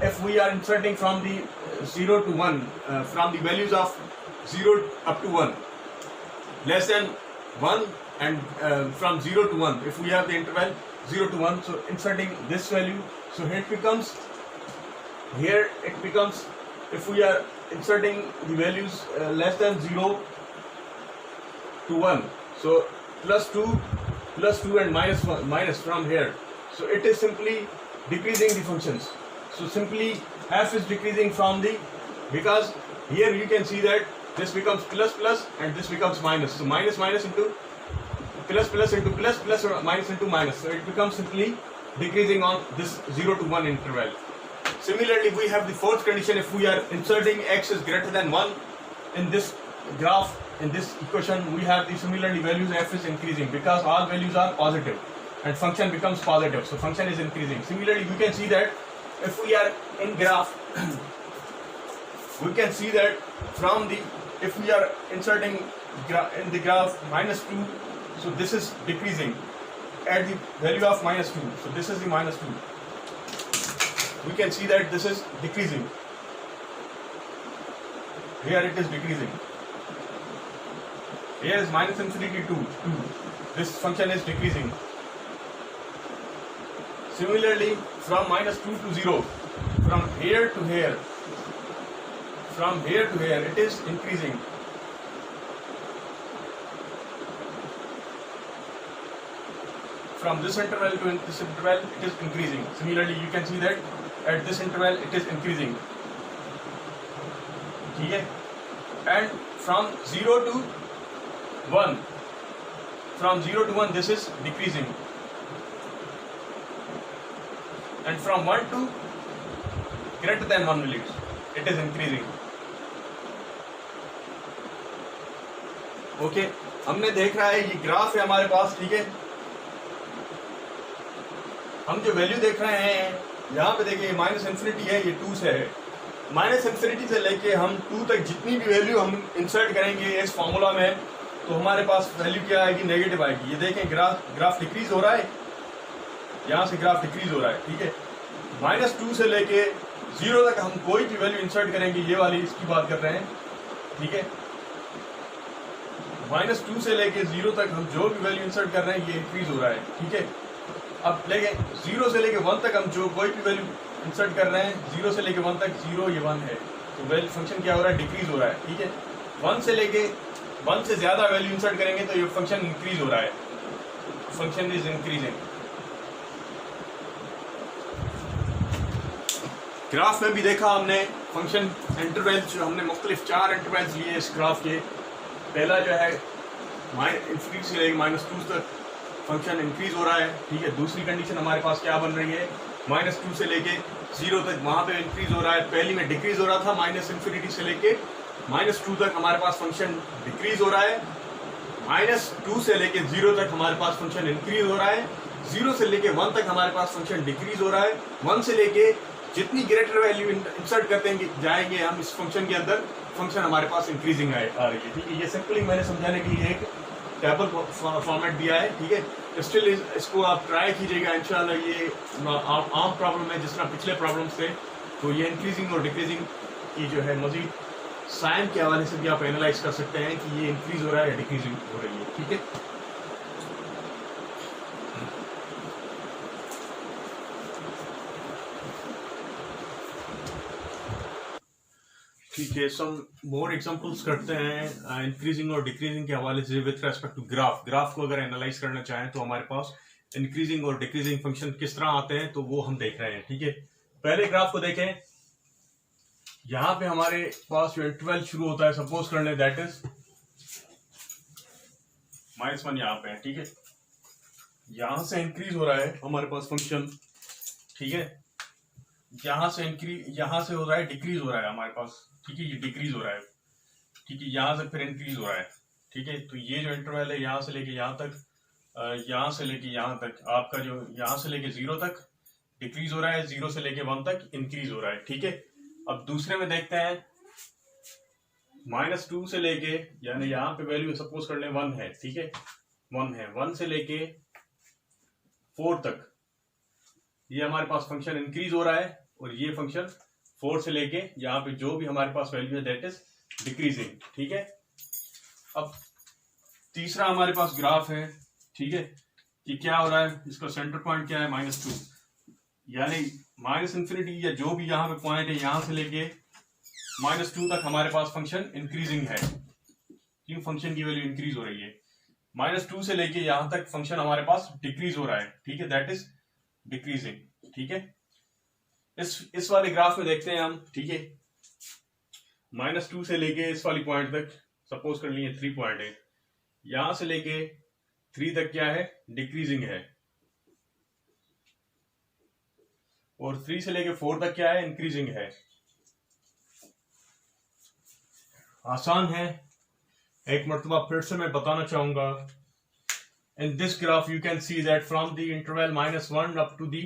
A: If we are inserting from the 0 to 1, from the values of 0 up to 1, less than 1, and from 0 to 1, if we have the interval 0 to 1, so inserting this value, so here it becomes, if we are inserting the values less than 0 to 1, so plus 2 and minus 1, minus from here, so it is simply decreasing the functions. So simply f is decreasing from the, because here you can see that this becomes plus plus and this becomes minus, so minus minus into plus plus into plus plus or minus into minus, so it becomes simply decreasing on this 0 to 1 interval. Similarly, we have the fourth condition. If we are inserting x is greater than 1 in this graph, in this equation, we have the similarly values f is increasing because all values are positive and function becomes positive, so function is increasing. Similarly, we can see that if we are in graph, we can see that from the, if we are inserting in the graph minus 2, so this is decreasing at the value of minus 2, so this is the minus 2. We can see that this is decreasing. Here it is decreasing. Here is minus infinity to 2. This function is decreasing. Similarly, from minus 2 to 0, from here to here, it is increasing. From this interval to this interval, it is increasing. Similarly, you can see that at this interval, it is increasing. Okay? And from 0 to 1, From 0 to 1 this is decreasing, and from 1 to greater than 1 milliliters it is increasing. Okay हमने देख रहा है ये graph है हमारे पास, ठीक है। हम जो वैल्यू देख रहे हैं यहाँ पे देखिए माइनस इन्फिनिटी है, ये 2 से है। माइनस इन्फिनिटी से लेके हम 2 तक जितनी भी वैल्यू हम इंसर्ट करेंगे इस फॉर्मूला में तो हमारे पास वैल्यू क्या आएगी, नेगेटिव आएगी। ये देखें ग्राफ डिक्रीज हो रहा है, यहाँ से ग्राफ डिक्रीज हो रहा है, ठीक है। -2 से लेके 0 तक हम कोई भी वैल्यू इंसर्ट करेंगे, ये वाली इसकी बात कर रहे हैं, ठीक है। -2 से लेके 0 तक हम जो भी वैल्यू इंसर्ट कर रहे हैं ये इंक्रीज हो रहा है, ठीक है। अब लेके 0 से लेके 1 तक हम जो कोई भी वैल्यू इंसर्ट कर रहे हैं, 0 से लेके 1 तक 0 ये 1 है, तो वैल्यू फंक्शन क्या हो रहा है, डिक्रीज हो रहा है, ठीक है। 1 से लेके 1 से ज्यादा वैल्यू इंसर्ट करेंगे तो ये फंक्शन इंक्रीज हो रहा है, फंक्शन इज इंक्रीजिंग। ग्राफ में भी देखा हमने फंक्शन इंटरवल, जो हमने मुख्तलिफ 4 इंटरवल्स लिए इस ग्राफ के। पहला जो है इन्फिनिटी से लेके -2 तक फंक्शन इंक्रीज हो रहा है, ठीक है। दूसरी कंडीशन हमारे पास क्या बन रही है, -2 से लेके 0 तक वहाँ पे इंक्रीज हो रहा है। पहली में डिक्रीज हो रहा था, माइनस इन्फिनिटी से लेके -2 तक हमारे पास फंक्शन डिक्रीज हो रहा है। -2 से लेके 0 तक हमारे पास फंक्शन इंक्रीज हो रहा है। 0 से लेके 1 तक हमारे पास फंक्शन डिक्रीज हो रहा है। 1 से लेके जितनी ग्रेटर वैल्यू इंसर्ट करते जाएंगे हम इस फंक्शन के अंदर, फंक्शन हमारे पास इंक्रीजिंग आ रही है, ठीक है। ये सिंपली मैंने समझाने के लिए एक टेबल फॉर्मेट दिया है, ठीक है। स्टिल इसको आप ट्राई कीजिएगा, इंशाल्लाह ये आम प्रॉब्लम है जिस तरह पिछले प्रॉब्लम्स थे, तो ये इंक्रीजिंग और डिक्रीजिंग की जो है मजीद साइन के हवाले से भी आप एनालाइज कर सकते हैं कि ये इंक्रीज हो रहा है या डिक्रीजिंग हो रही है, ठीक है। ठीक है, सम मोर एग्जांपल्स करते हैं इंक्रीजिंग और डिक्रीजिंग के हवाले से विद रेस्पेक्ट टू ग्राफ को अगर एनालाइज करना चाहें तो हमारे पास इंक्रीजिंग और डिक्रीजिंग फंक्शन किस तरह आते हैं तो वो हम देख रहे हैं, ठीक है। पहले ग्राफ को देखें, यहाँ पे हमारे पास जो इंटरवल शुरू होता है, सपोज कर लें दैट इज -1 यहाँ पे है, ठीक है। यहां से इंक्रीज हो रहा है हमारे पास फंक्शन, ठीक है। यहां से हो रहा है डिक्रीज हो रहा है हमारे पास, ठीक है। ये डिक्रीज हो रहा है, ठीक है। यहां से फिर इंक्रीज हो रहा है, ठीक है। तो ये जो इंटरवल है यहाँ से लेके यहाँ तक, यहाँ से लेके यहाँ तक आपका जो यहाँ से लेके 0 तक डिक्रीज हो रहा है, 0 से लेके 1 तक इंक्रीज हो रहा है, ठीक है। अब दूसरे में देखते हैं, -2 से लेके, यानी यहाँ पे वैल्यू सपोज कर लें 1 है, ठीक है। 1 है, 1 से लेके 4 तक ये हमारे पास फंक्शन इंक्रीज हो रहा है, और ये फंक्शन 4 से लेके यहाँ पे जो भी हमारे पास वैल्यू है दैट इज डिक्रीजिंग, ठीक है। अब तीसरा हमारे पास ग्राफ है, ठीक है, कि क्या हो रहा है, इसका सेंटर पॉइंट क्या है, -2, यानी -इन्फिनिटी या जो भी यहाँ पे पॉइंट है यहाँ से लेके -2 तक हमारे पास फंक्शन इंक्रीजिंग है, क्यों, फंक्शन की वैल्यू इंक्रीज हो रही है। -2 से लेके यहाँ तक फंक्शन हमारे पास डिक्रीज हो रहा है, ठीक है, दैट इज डिक्रीजिंग, ठीक है। इस वाले ग्राफ में देखते हैं हम, ठीक है। -2 से लेके इस वाली पॉइंट तक सपोज कर लिए 3 पॉइंट है, यहां से लेके 3 तक क्या है, डिक्रीजिंग है, और 3 से लेके 4 तक क्या है, इंक्रीजिंग है। आसान है, एक मरतबा फिर से मैं बताना चाहूंगा। In this graph you can see that from the interval -1 up to the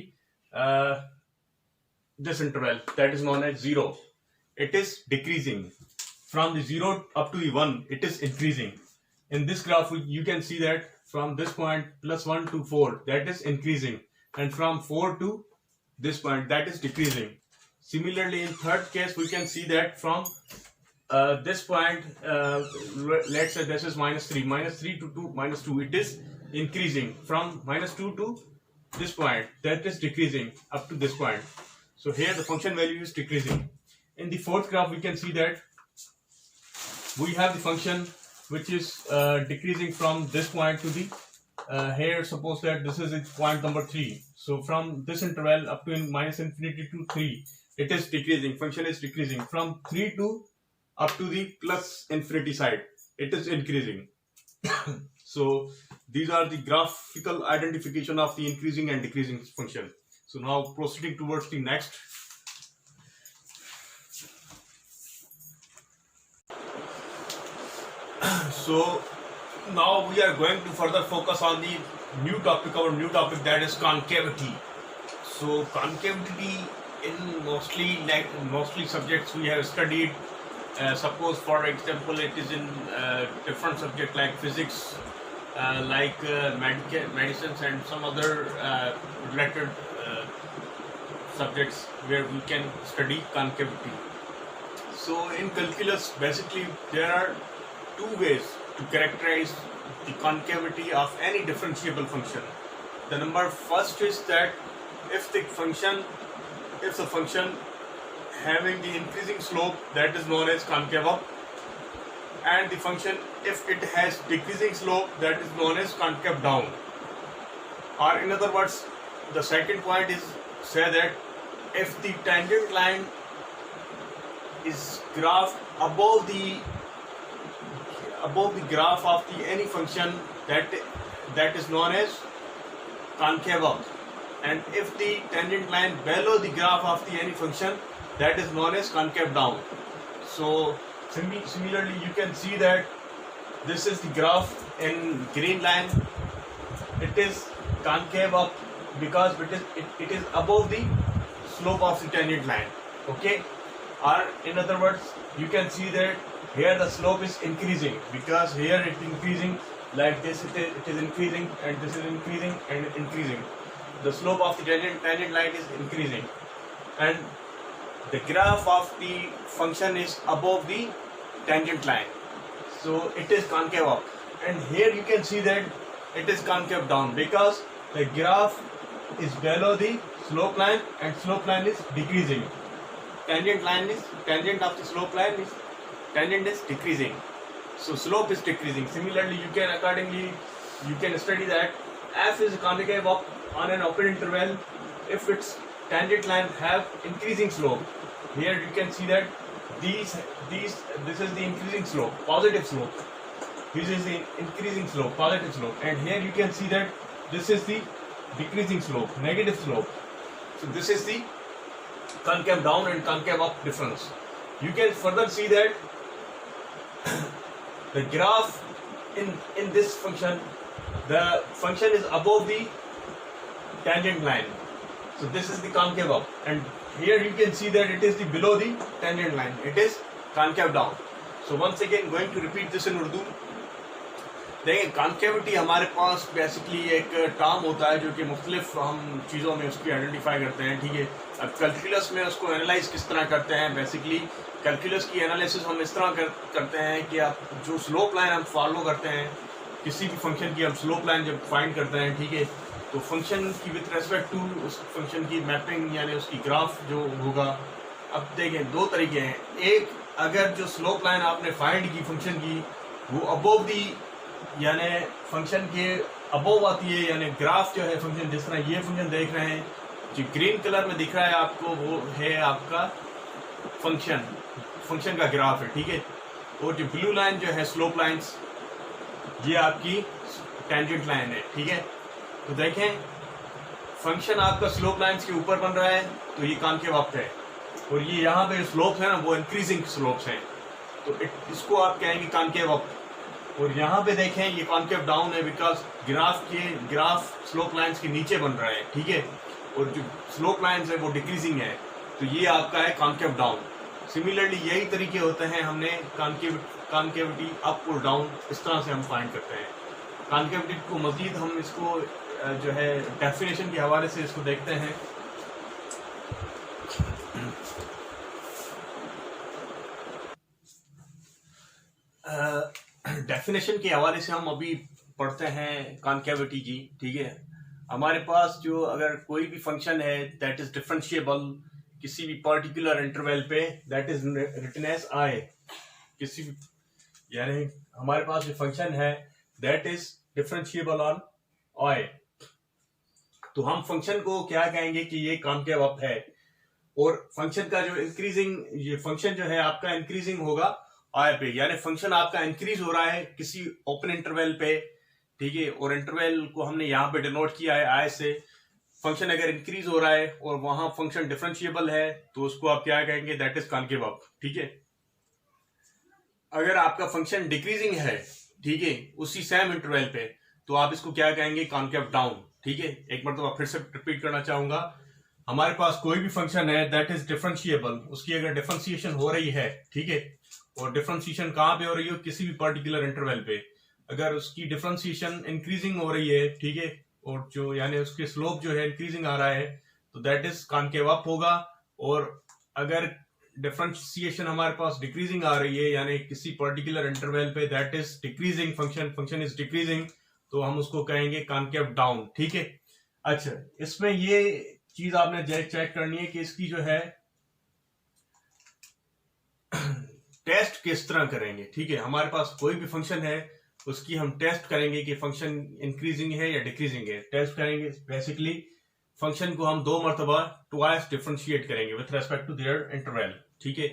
A: this interval that is known as 0, it is decreasing. From the 0 up to the 1 it is increasing. In this graph you can see that from this point +1 to 4 that is increasing, and from 4 to this point that is decreasing. Similarly in third case we can see that from this point, let's say this is -3 to -2 it is increasing. From -2 to this point that is decreasing up to this point. So here the function value is decreasing. In the fourth graph we can see that we have the function which is decreasing from this point to the here suppose that this is its point number 3. So from this interval up to -infinity to 3 it is decreasing, function is decreasing. From 3 to up to the +infinity side it is increasing. So these are the graphical identification of the increasing and decreasing function. So now proceeding towards the next. So now we are going to further focus on the new topic, that is concavity. So concavity in mostly subjects we have studied. Suppose for example it is in different subject like physics, medicines and some other related subjects where we can study concavity. So in calculus basically there are two ways to characterize the concavity of any differentiable function. The number first is that if the function having the increasing slope, that is known as concave up, and the function if it has decreasing slope, that is known as concave down. Or in other words, the second point is say that if the tangent line is graphed above the graph of the any function, that is known as concave up, and if the tangent line below the graph of the any function, that is known as concave down. So similarly you can see that this is the graph in green line. It is concave up because it is above the slope of the tangent line. Okay, or in other words you can see that here the slope is increasing because here it is increasing like this, it is increasing, and this is increasing and increasing. The slope of the tangent line is increasing, and the graph of the function is above the tangent line, so it is concave up. And here you can see that it is concave down because the graph is below the slope line and slope line is decreasing. Tangent of the slope line is tangent is decreasing, so slope is decreasing. Similarly you can study that f is concave up on an open interval if its tangent line have increasing slope. Here you can see that this is the increasing slope, positive slope. This is the increasing slope, positive slope, and here you can see that this is the decreasing slope, negative slope. So this is the concave down and concave up difference. You can further see that the graph in this function, the function is above the tangent line, so this is the concave up, and here you can see that it is the below the tangent line, it is concave down. So once again going to repeat this in Urdu. देखिए concavity हमारे पास basically एक term होता है जो कि मुख्तलिफ हम चीज़ों में उसकी आइडेंटिफाई करते हैं, ठीक है। अब कैलकुलस में उसको एनालाइज किस तरह करते हैं, बेसिकली कैलकुलस की एनालिसिस हम इस तरह करते हैं कि आप जो स्लोप लाइन हम फॉलो करते हैं, किसी भी फंक्शन की हम स्लोप लाइन जब फाइंड करते हैं, ठीक है, तो फंक्शन की विथ रेस्पेक्ट टू उस फंक्शन की मैपिंग यानी उसकी ग्राफ जो होगा। अब देखें दो तरीके हैं, एक अगर जो स्लोप लाइन आपने फाइंड की फंक्शन की वो अबोव दी यानी फंक्शन के अबोव आती है, यानी ग्राफ जो है फंक्शन, जिस तरह ये फंक्शन देख रहे हैं जो ग्रीन कलर में दिख रहा है आपको, वो है आपका फंक्शन का ग्राफ है, ठीक है। और जो ब्लू लाइन जो है स्लोप लाइंस, ये आपकी टेंजेंट लाइन है, ठीक है। तो देखें फंक्शन आपका स्लोप लाइंस के ऊपर बन रहा है तो ये कॉनकेव अप है, और ये यहाँ पे स्लोप है ना वो इंक्रीजिंग स्लोप्स हैं, तो इसको आप कहेंगे कॉनकेव अप। और यहाँ पे देखें ये कॉनकेव डाउन है बिकॉज ग्राफ स्लोप लाइंस के नीचे बन रहा है, ठीक है, और जो स्लोप लाइंस है वो डिक्रीजिंग है, तो ये आपका है कॉनकेव डाउन। सिमिलरली यही तरीके होते हैं, हमने कॉनकेविटी अप और डाउन इस तरह से हम फाइंड करते हैं। कॉनकेविटी को मजीद हम इसको जो है डेफिनेशन के हवाले से इसको देखते हैं। डेफिनेशन के हवाले से हम अभी पढ़ते हैं कॉनकेविटी की, ठीक है। हमारे पास जो अगर कोई भी फंक्शन है दैट इज डिफरेंशिएबल किसी भी पर्टिकुलर इंटरवल पे, that is written as I, किसी भी यानी हमारे पास जो फंक्शन है that is differentiable on I, तो हम फंक्शन को क्या कहेंगे कि ये कॉनकेव अप है। और फंक्शन का जो इंक्रीजिंग, ये फंक्शन जो है आपका इंक्रीजिंग होगा आई पे, यानी फंक्शन आपका इंक्रीज हो रहा है किसी ओपन इंटरवल पे, ठीक है, और इंटरवल को हमने यहाँ पे डिनोट किया है आई से। फंक्शन अगर इंक्रीज हो रहा है और वहां फंक्शन डिफरेंशिएबल है तो उसको आप क्या कहेंगे, दैट इज कॉनकेव अप। ठीक है, अगर आपका फंक्शन डिक्रीजिंग है, ठीक है, उसी सेम इंटरवल पे, तो आप इसको क्या कहेंगे, कॉनकेव डाउन। ठीक है, एक बार तो आप फिर से रिपीट करना चाहूंगा, हमारे पास कोई भी फंक्शन है दैट इज डिफरेंशिएबल, उसकी अगर डिफरेंशिएशन हो रही है, ठीक है, और डिफरेंशिएशन कहां पे हो रही हो, किसी भी पर्टिकुलर इंटरवल पे, अगर उसकी डिफरेंशिएशन इंक्रीजिंग हो रही है, ठीक है, और जो यानी उसके स्लोप जो है इंक्रीजिंग आ रहा है, तो दैट इज कॉनकेव अप होगा। और अगर डिफरेंशिएशन हमारे पास डिक्रीजिंग आ रही है, यानी किसी पर्टिकुलर इंटरवल पे that is decreasing, function is decreasing, तो हम उसको कहेंगे कॉनकेव डाउन। ठीक है, अच्छा, इसमें ये चीज आपने चेक करनी है कि इसकी जो है टेस्ट किस तरह करेंगे। ठीक है, हमारे पास कोई भी फंक्शन है, उसकी हम टेस्ट करेंगे कि फंक्शन इंक्रीजिंग है या डिक्रीजिंग है। टेस्ट करेंगे बेसिकली फंक्शन को हम 2 मरतबा ट्वाइस डिफरेंशिएट करेंगे with respect to their interval. ठीक है,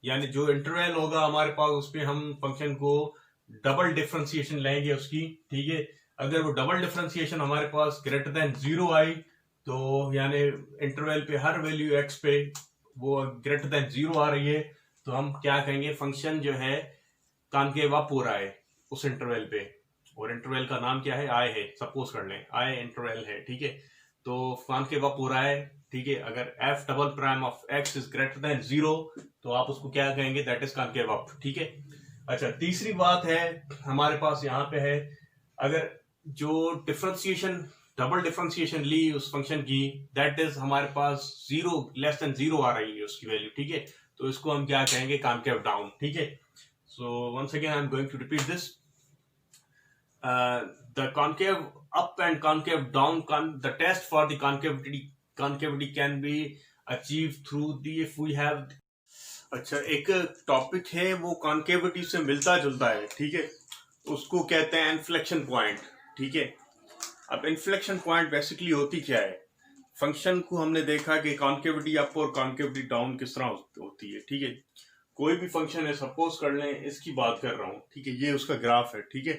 A: यानी जो इंटरवल होगा हमारे पास उस पर हम फंक्शन को डबल डिफरेंशिएशन लेंगे उसकी। ठीक है, अगर वो डबल डिफरेंशिएशन हमारे पास ग्रेटर देन 0 आई, तो यानी इंटरवल पे हर वैल्यू एक्स पे वो ग्रेटर देन 0 आ रही है, तो हम क्या कहेंगे, फंक्शन जो है कॉनकेव अप हो रहा है उस इंटरवल पे, और इंटरवल का नाम क्या है, आई है, सपोज कर लें आई इंटरवल है। ठीक है, तो कॉनकेव अप हो रहा है। ठीक है, अगर F double prime of x is greater than 0, तो आप उसको क्या कहेंगे, दैट इज कॉनकेव अप। ठीक है, अच्छा, तीसरी बात है हमारे पास यहाँ पे है, अगर जो डिफरेंशिएशन डबल डिफरेंशिएशन ली उस फंक्शन की, दैट इज हमारे पास 0 लेस देन 0 आ रही है उसकी वैल्यू। ठीक है, तो इसको हम क्या कहेंगे, कॉनकेव डाउन। ठीक है, so once again I am going to repeat this, the concave up and concave down, the test for the concavity can be achieved through the, if we have, अच्छा, एक टॉपिक है वो concavity से मिलता जुलता है। ठीक है, उसको कहते हैं इन्फ्लेक्शन पॉइंट। ठीक है, अब इन्फ्लेक्शन पॉइंट बेसिकली होती क्या है, फंक्शन को हमने देखा कि कॉन्केविटी अप और कॉन्केविटी डाउन किस तरह होती है। ठीक है, कोई भी फंक्शन है, सपोज कर लें इसकी बात कर रहा हूं, ठीक है, ये उसका ग्राफ है। ठीक है,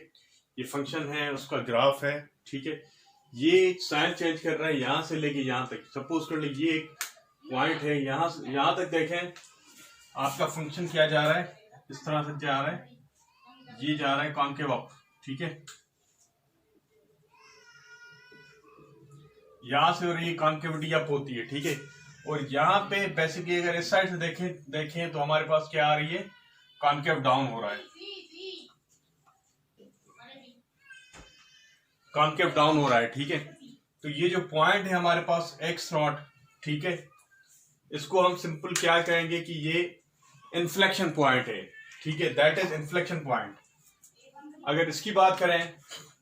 A: ये फंक्शन है, उसका ग्राफ है। ठीक है, ये साइन चेंज कर रहा है यहां से लेके यहां तक, सपोज कर ले ये एक पॉइंट है, यहां तक देखें आपका फंक्शन क्या जा रहा है, इस तरह से जा रहा है, ये जा रहा है कॉनकेव अप। ठीक है, यहां से हो रही है कॉन्केविटी अप होती है। ठीक है, और यहाँ पे बेसिकली अगर इस साइड से देखें तो हमारे पास क्या आ रही है, कॉनकेव डाउन हो रहा है, कॉनकेव डाउन हो रहा है। ठीक है, तो ये जो पॉइंट है हमारे पास एक्स नॉट, ठीक है, इसको हम सिंपल क्या कहेंगे कि ये इन्फ्लेक्शन पॉइंट है। ठीक है, दैट इज इन्फ्लेक्शन पॉइंट। अगर इसकी बात करें,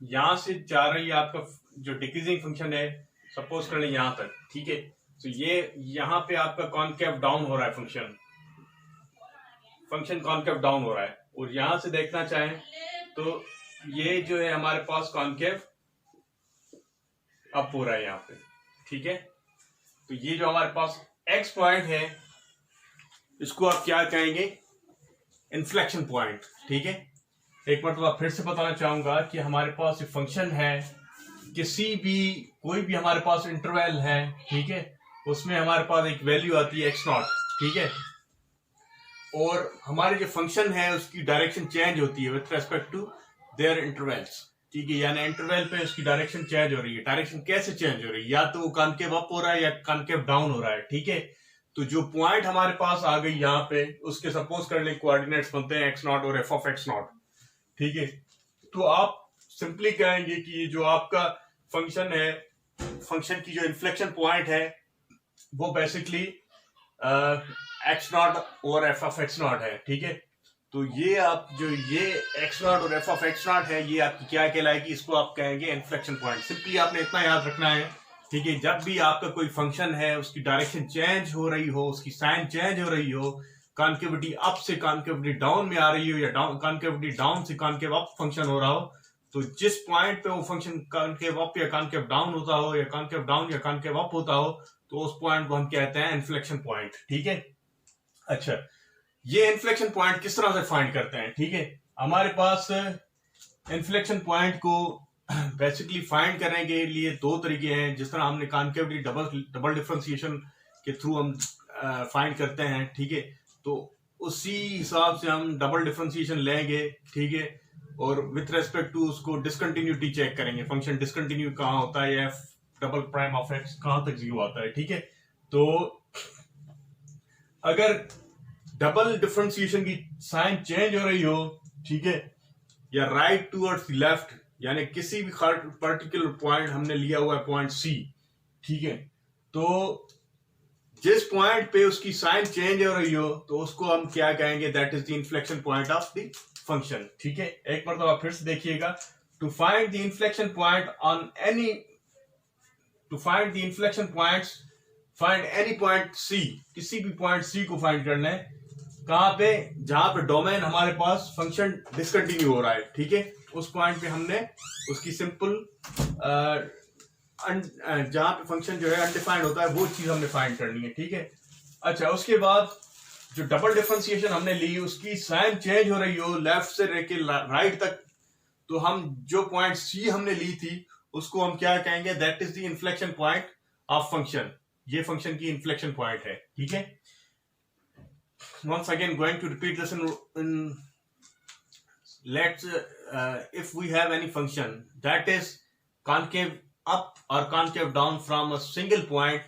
A: यहां से जा रही है आपका जो डिक्रीजिंग फंक्शन है, सपोज कर लें यहां तक। ठीक है, तो ये यहां पे आपका कॉनकेव डाउन हो रहा है, फंक्शन कॉनकेव डाउन हो रहा है, और यहां से देखना चाहें तो ये जो है हमारे पास कॉनकेव अप हो रहा है यहाँ पे। ठीक है, तो ये जो हमारे पास एक्स पॉइंट है, इसको आप क्या कहेंगे, इन्फ्लेक्शन पॉइंट। ठीक है, एक बार तो आप फिर से बताना चाहूंगा कि हमारे पास ये फंक्शन है, किसी भी कोई भी हमारे पास इंटरवल है, ठीक है, उसमें हमारे पास एक वैल्यू आती है एक्स नॉट। ठीक है, और हमारे जो फंक्शन है उसकी डायरेक्शन चेंज होती है with respect to their intervals. ठीक है, यानी इंटरवल पे उसकी डायरेक्शन चेंज हो रही है। डायरेक्शन कैसे चेंज हो रही है, या तो वो कॉनकेव अप हो रहा है या कॉनकेव डाउन हो रहा है। ठीक है, तो जो पॉइंट हमारे पास आ गई यहाँ पे, उसके सपोज कर ले कोऑर्डिनेट्स बनते हैं एक्स नॉट और एफ ऑफ एक्स नॉट। ठीक है, तो आप सिंपली कहेंगे कि ये जो आपका फंक्शन है, फंक्शन की जो इन्फ्लेक्शन पॉइंट है वो बेसिकली एक्स नॉट और एफ ऑफ एक्स नॉट है। ठीक है, तो ये आप जो ये एक्स नॉट और एफ ऑफ एक्स नॉट है, ये आपकी क्या कहलाएगी, इसको आप कहेंगे इन्फ्लेक्शन पॉइंट। सिंपली आपने इतना याद रखना है। ठीक है, जब भी आपका कोई फंक्शन है उसकी डायरेक्शन चेंज हो रही हो, उसकी साइन चेंज हो रही हो, कॉन्केविटी अप से कॉन्केविटी डाउन में आ रही हो, या कॉन्केविटी डाउन से कॉन्केव अप फंक्शन हो रहा हो, तो जिस पॉइंट पे वो फंक्शन कॉन्केव अप या कॉन्केव डाउन होता हो, या कॉन्केव डाउन या कॉन्केव अप होता हो, तो उस पॉइंट को हम कहते हैं इन्फ्लेक्शन पॉइंट। ठीक है, अच्छा, ये इन्फ्लेक्शन पॉइंट किस तरह से फाइंड करते हैं। ठीक है, हमारे पास इन्फ्लेक्शन पॉइंट को
B: बेसिकली फाइंड करने के लिए दो तरीके हैं, जिस तरह हमने कॉन्केविटी डबल डिफरेंशिएशन के थ्रू हम फाइंड करते हैं, ठीक है। तो उसी हिसाब से हम डबल डिफरेंशिएशन लेंगे, ठीक है, और विथ रेस्पेक्ट टू उसको डिसकंटिन्यूटी चेक करेंगे, फंक्शन डिसकंटिन्यू कहाँ होता है, F double prime of x कहाँ तक जीरो आता है, ठीक है। तो अगर डबल डिफरेंशिएशन की साइन चेंज हो रही हो, ठीक है, या राइट टूवर्ड्स लेफ्ट, यानी किसी भी पर्टिकुलर पॉइंट हमने लिया हुआ है पॉइंट सी, ठीक है, तो जिस पॉइंट पे उसकी साइन चेंज हो रही हो तो उसको हम क्या कहेंगे, that is the inflection point of the function, ठीक है। एक बार तो आप फिर से देखिएगा, to find the inflection point on any, to find the inflection points, find any point C, किसी भी पॉइंट सी को फाइंड करना है, कहां पे, जहां पे डोमेन हमारे पास फंक्शन डिसकंटिन्यू हो रहा है, ठीक है, उस पॉइंट पे हमने उसकी सिंपल जहां पे फंक्शन जो है अनडिफाइंड होता है वो चीज हमने फाइंड करनी है, ठीक है। अच्छा, उसके बाद जो डबल डिफरेंशिएशन हमने ली उसकी साइन चेंज हो रही हो लेफ्ट से लेके राइट तक, तो हम जो पॉइंट सी हमने ली थी उसको हम क्या कहेंगे, that is the inflection point of function, ये फंक्शन की इन्फ्लेक्शन पॉइंट है, ठीक है। Once again going to repeat this in let's if we have any function that is concave up or concave down from a single point,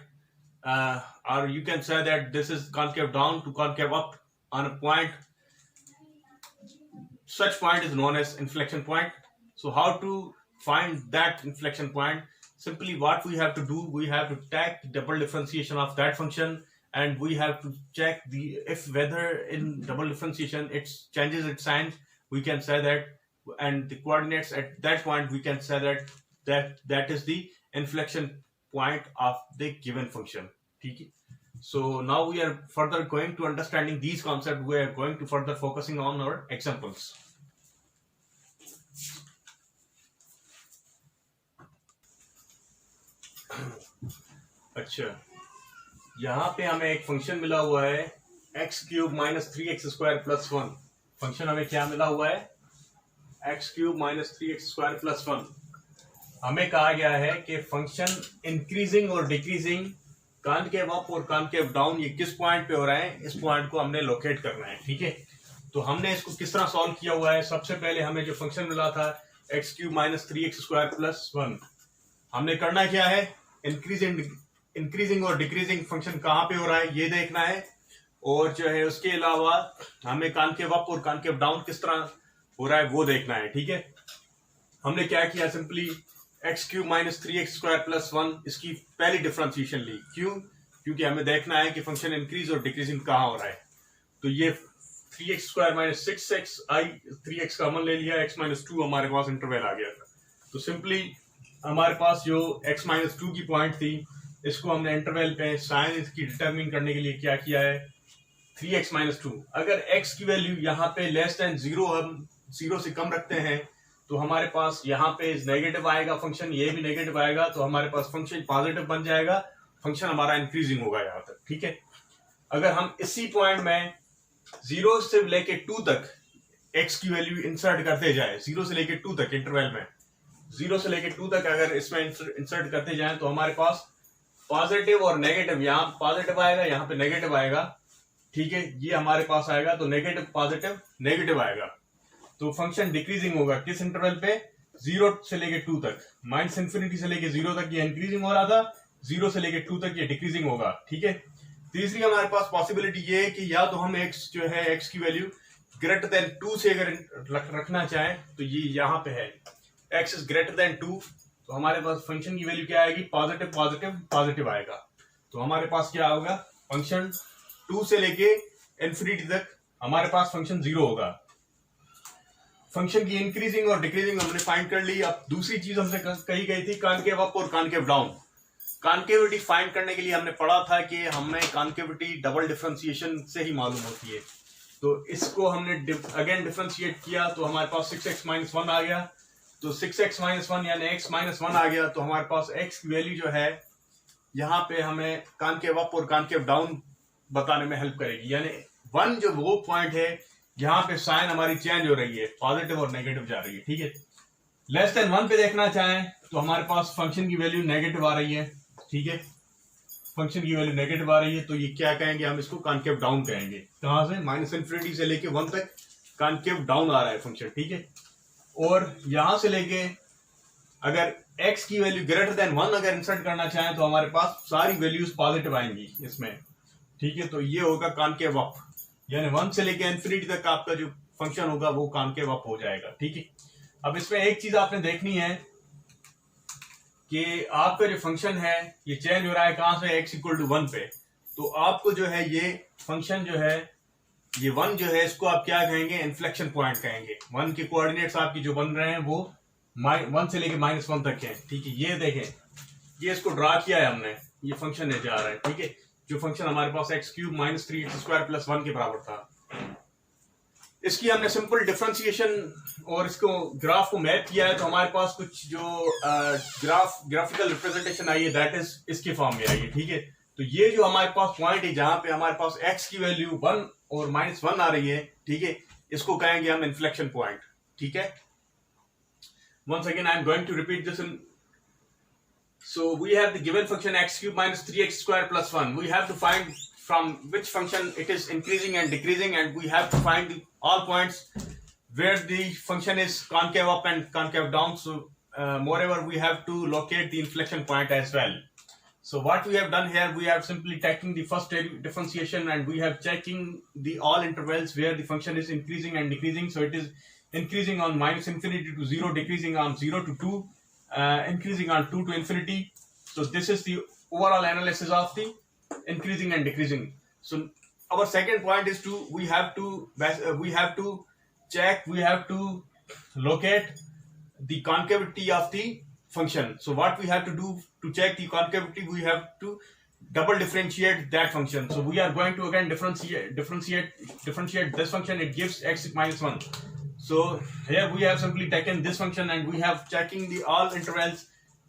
B: or you can say that this is concave down to concave up on a point, such point is known as inflection point. So how to find that inflection point? Simply what we have to do, we have to take the double differentiation of that function, and we have to check the if whether in double differentiation it changes its sign, we can say that, and the coordinates at that point we can say that is the inflection point of the given function, ठीक है। So now we are further going to understanding these concepts, we are going to further focusing on our examples. अच्छा, यहां पे हमें एक function मिला हुआ है x cube minus 3x square plus 1, function हमें क्या मिला हुआ है, x cube minus 3x square plus 1। हमें कहा गया है कि फंक्शन इंक्रीजिंग और डिक्रीजिंग, कॉनकेव अप और कॉनकेव डाउन, ये किस पॉइंट पे हो रहा है, इस पॉइंट को हमने लोकेट करना है, ठीक है। तो हमने इसको किस तरह सॉल्व किया हुआ है, सबसे पहले हमें जो फंक्शन मिला था x cube minus 3x square plus 1, हमने करना क्या है, इंक्रीजिंग और डिक्रीजिंग फंक्शन कहां पे हो रहा है ये देखना है, और जो है उसके अलावा हमें कॉनकेव अप और कॉनकेव डाउन किस तरह हो रहा है वो देखना है, ठीक है। हमने क्या किया, simply x cube minus 3x square plus 1 इसकी पहली डिफरेंशिएशन ली, क्यों, क्योंकि हमें देखना है कि फंक्शन इंक्रीज और डिक्रीजिंग कहां हो रहा है। तो ये 3x स्क्वायर माइनस 6x, आई 3x का कॉमन ले लिया, x माइनस 2 हमारे पास इंटरवल आ गया था। तो सिंपली हमारे पास जो x माइनस 2 की पॉइंट थी, इसको हमने इंटरवल पे साइन इसकी डिटरमिन करने के लिए क्या किया है, 3x माइनस 2। अगर x की वैल्यू यहाँ पे लेस देन 0, हम 0 से कम रखते हैं तो हमारे पास यहाँ पे नेगेटिव आएगा फंक्शन, ये भी नेगेटिव आएगा, तो हमारे पास फंक्शन पॉजिटिव बन जाएगा, फंक्शन हमारा इंक्रीजिंग होगा यहाँ तक, ठीक है। अगर हम इसी पॉइंट में 0 से लेके 2 तक x की वैल्यू इंसर्ट करते जाए, 0 से लेके 2 तक इंटरवल में 0 से लेके 2 तक अगर इसमें इंसर्ट करते जाए तो हमारे पास पॉजिटिव और नेगेटिव, यहाँ पॉजिटिव आएगा यहाँ पे नेगेटिव आएगा, ठीक है, ये हमारे पास आएगा, तो नेगेटिव पॉजिटिव नेगेटिव आएगा, तो फंक्शन डिक्रीजिंग होगा किस इंटरवल पे, 0 से लेके 2 तक, माइनस इन्फिनिटी से लेके 0 तक ये इंक्रीजिंग हो रहा था, 0 से लेके 2 तक ये डिक्रीजिंग होगा, ठीक है। तीसरी हमारे पास पॉसिबिलिटी ये है कि या तो हम x जो है x की वैल्यू ग्रेटर देन 2 से अगर रखना चाहें तो ये यहाँ पे है x इज ग्रेटर देन 2, तो हमारे पास फंक्शन की वैल्यू क्या आएगी, पॉजिटिव पॉजिटिव पॉजिटिव आएगा, तो हमारे पास क्या होगा, फंक्शन 2 से लेके इन्फिनिटी तक हमारे पास फंक्शन 0 होगा। फंक्शन की इंक्रीजिंग और डिक्रीजिंग हमने फाइंड कर ली। अब दूसरी चीज हमसे कही गई थी कॉनकेव अप और कॉनकेव डाउन। कॉनकेविटी फाइंड करने के लिए हमने पढ़ा था कि हमें कॉनकेविटी डबल डिफरेंशिएशन से ही मालूम होती है, तो इसको हमने अगेन डिफरेंशिएट किया तो हमारे पास 6x माइनस 1 आ गया, तो 6x माइनस 1 यानी x माइनस 1 आ गया, तो हमारे पास x की वैल्यू जो है यहाँ पे हमें कॉनकेव अप और कॉनकेव डाउन बताने में हेल्प करेगी, यानी 1 जो वो पॉइंट है जहां पे साइन हमारी चेंज हो रही है, पॉजिटिव और नेगेटिव जा रही है, ठीक है। लेस देन 1 पे देखना चाहें तो हमारे पास फंक्शन की वैल्यू नेगेटिव आ रही है, ठीक है, फंक्शन की वैल्यू नेगेटिव आ रही है, तो ये क्या कहेंगे, हम इसको कॉनकेव डाउन कहेंगे। कहां से, माइनस इन्फिनिटी से लेके 1 तक कॉनकेव डाउन आ रहा है फंक्शन, ठीक है। और यहां से लेके अगर x की वैल्यू ग्रेटर देन 1 अगर इंसर्ट करना चाहें तो हमारे पास सारी वैल्यूज पॉजिटिव आएंगी इसमें, ठीक है। तो ये होगा कॉनकेव अप, यानी 1 से लेके इन्फिनिटी तक आपका जो फंक्शन होगा वो कॉनकेव अप हो जाएगा, ठीक है। अब इसमें एक चीज आपने देखनी है कि आपका जो फंक्शन है ये चेंज हो रहा है कहां से, x इक्वल टू 1 पे। तो आपको जो है ये फंक्शन जो है ये 1 जो है इसको आप क्या कहेंगे, इन्फ्लेक्शन पॉइंट कहेंगे। 1 के कोऑर्डिनेट्स आपकी जो बन रहे हैं वो 1 से लेके -1 तक है, ठीक है। ये देखें, ये इसको ड्रा किया है हमने, ये फंक्शन है जा रहा है, ठीक है। जो फंक्शन हमारे पास x³ - 3x² + 1 के बराबर था, इसकी हमने सिंपल डिफरेंशिएशन और इसको ग्राफ को मैप किया है, तो हमारे पास कुछ जो ग्राफिकल रिप्रेजेंटेशन आई है दैट इज इसके फॉर्म में आई है, ठीक है। तो ये जो हमारे पास पॉइंट है जहां पे हमारे पास x की वैल्यू 1 और -1 आ रही है, ठीक है, इसको कहेंगे हम इन्फ्लेक्शन पॉइंट, ठीक है। Once again, I am going to repeat this. So we have the given function x³ - 3x² + 1. We have to find from which function it is increasing and decreasing, and we have to find all points where the function is concave up and concave down. So moreover, we have to locate the inflection point as well. So what we have done here, we have simply taking the first differentiation and we have checking the all intervals where the function is increasing and decreasing. So it is increasing on -infinity to 0, decreasing on 0 to 2, increasing on 2 to infinity. So this is the overall analysis of the increasing and decreasing. So our second point is we have to check, we have to locate the concavity of the function. So what we have to do to check the concavity, we have to double differentiate that function. So we are going to again differentiate this function. It gives x -1. So here we have simply taken this function and we have checking the all intervals.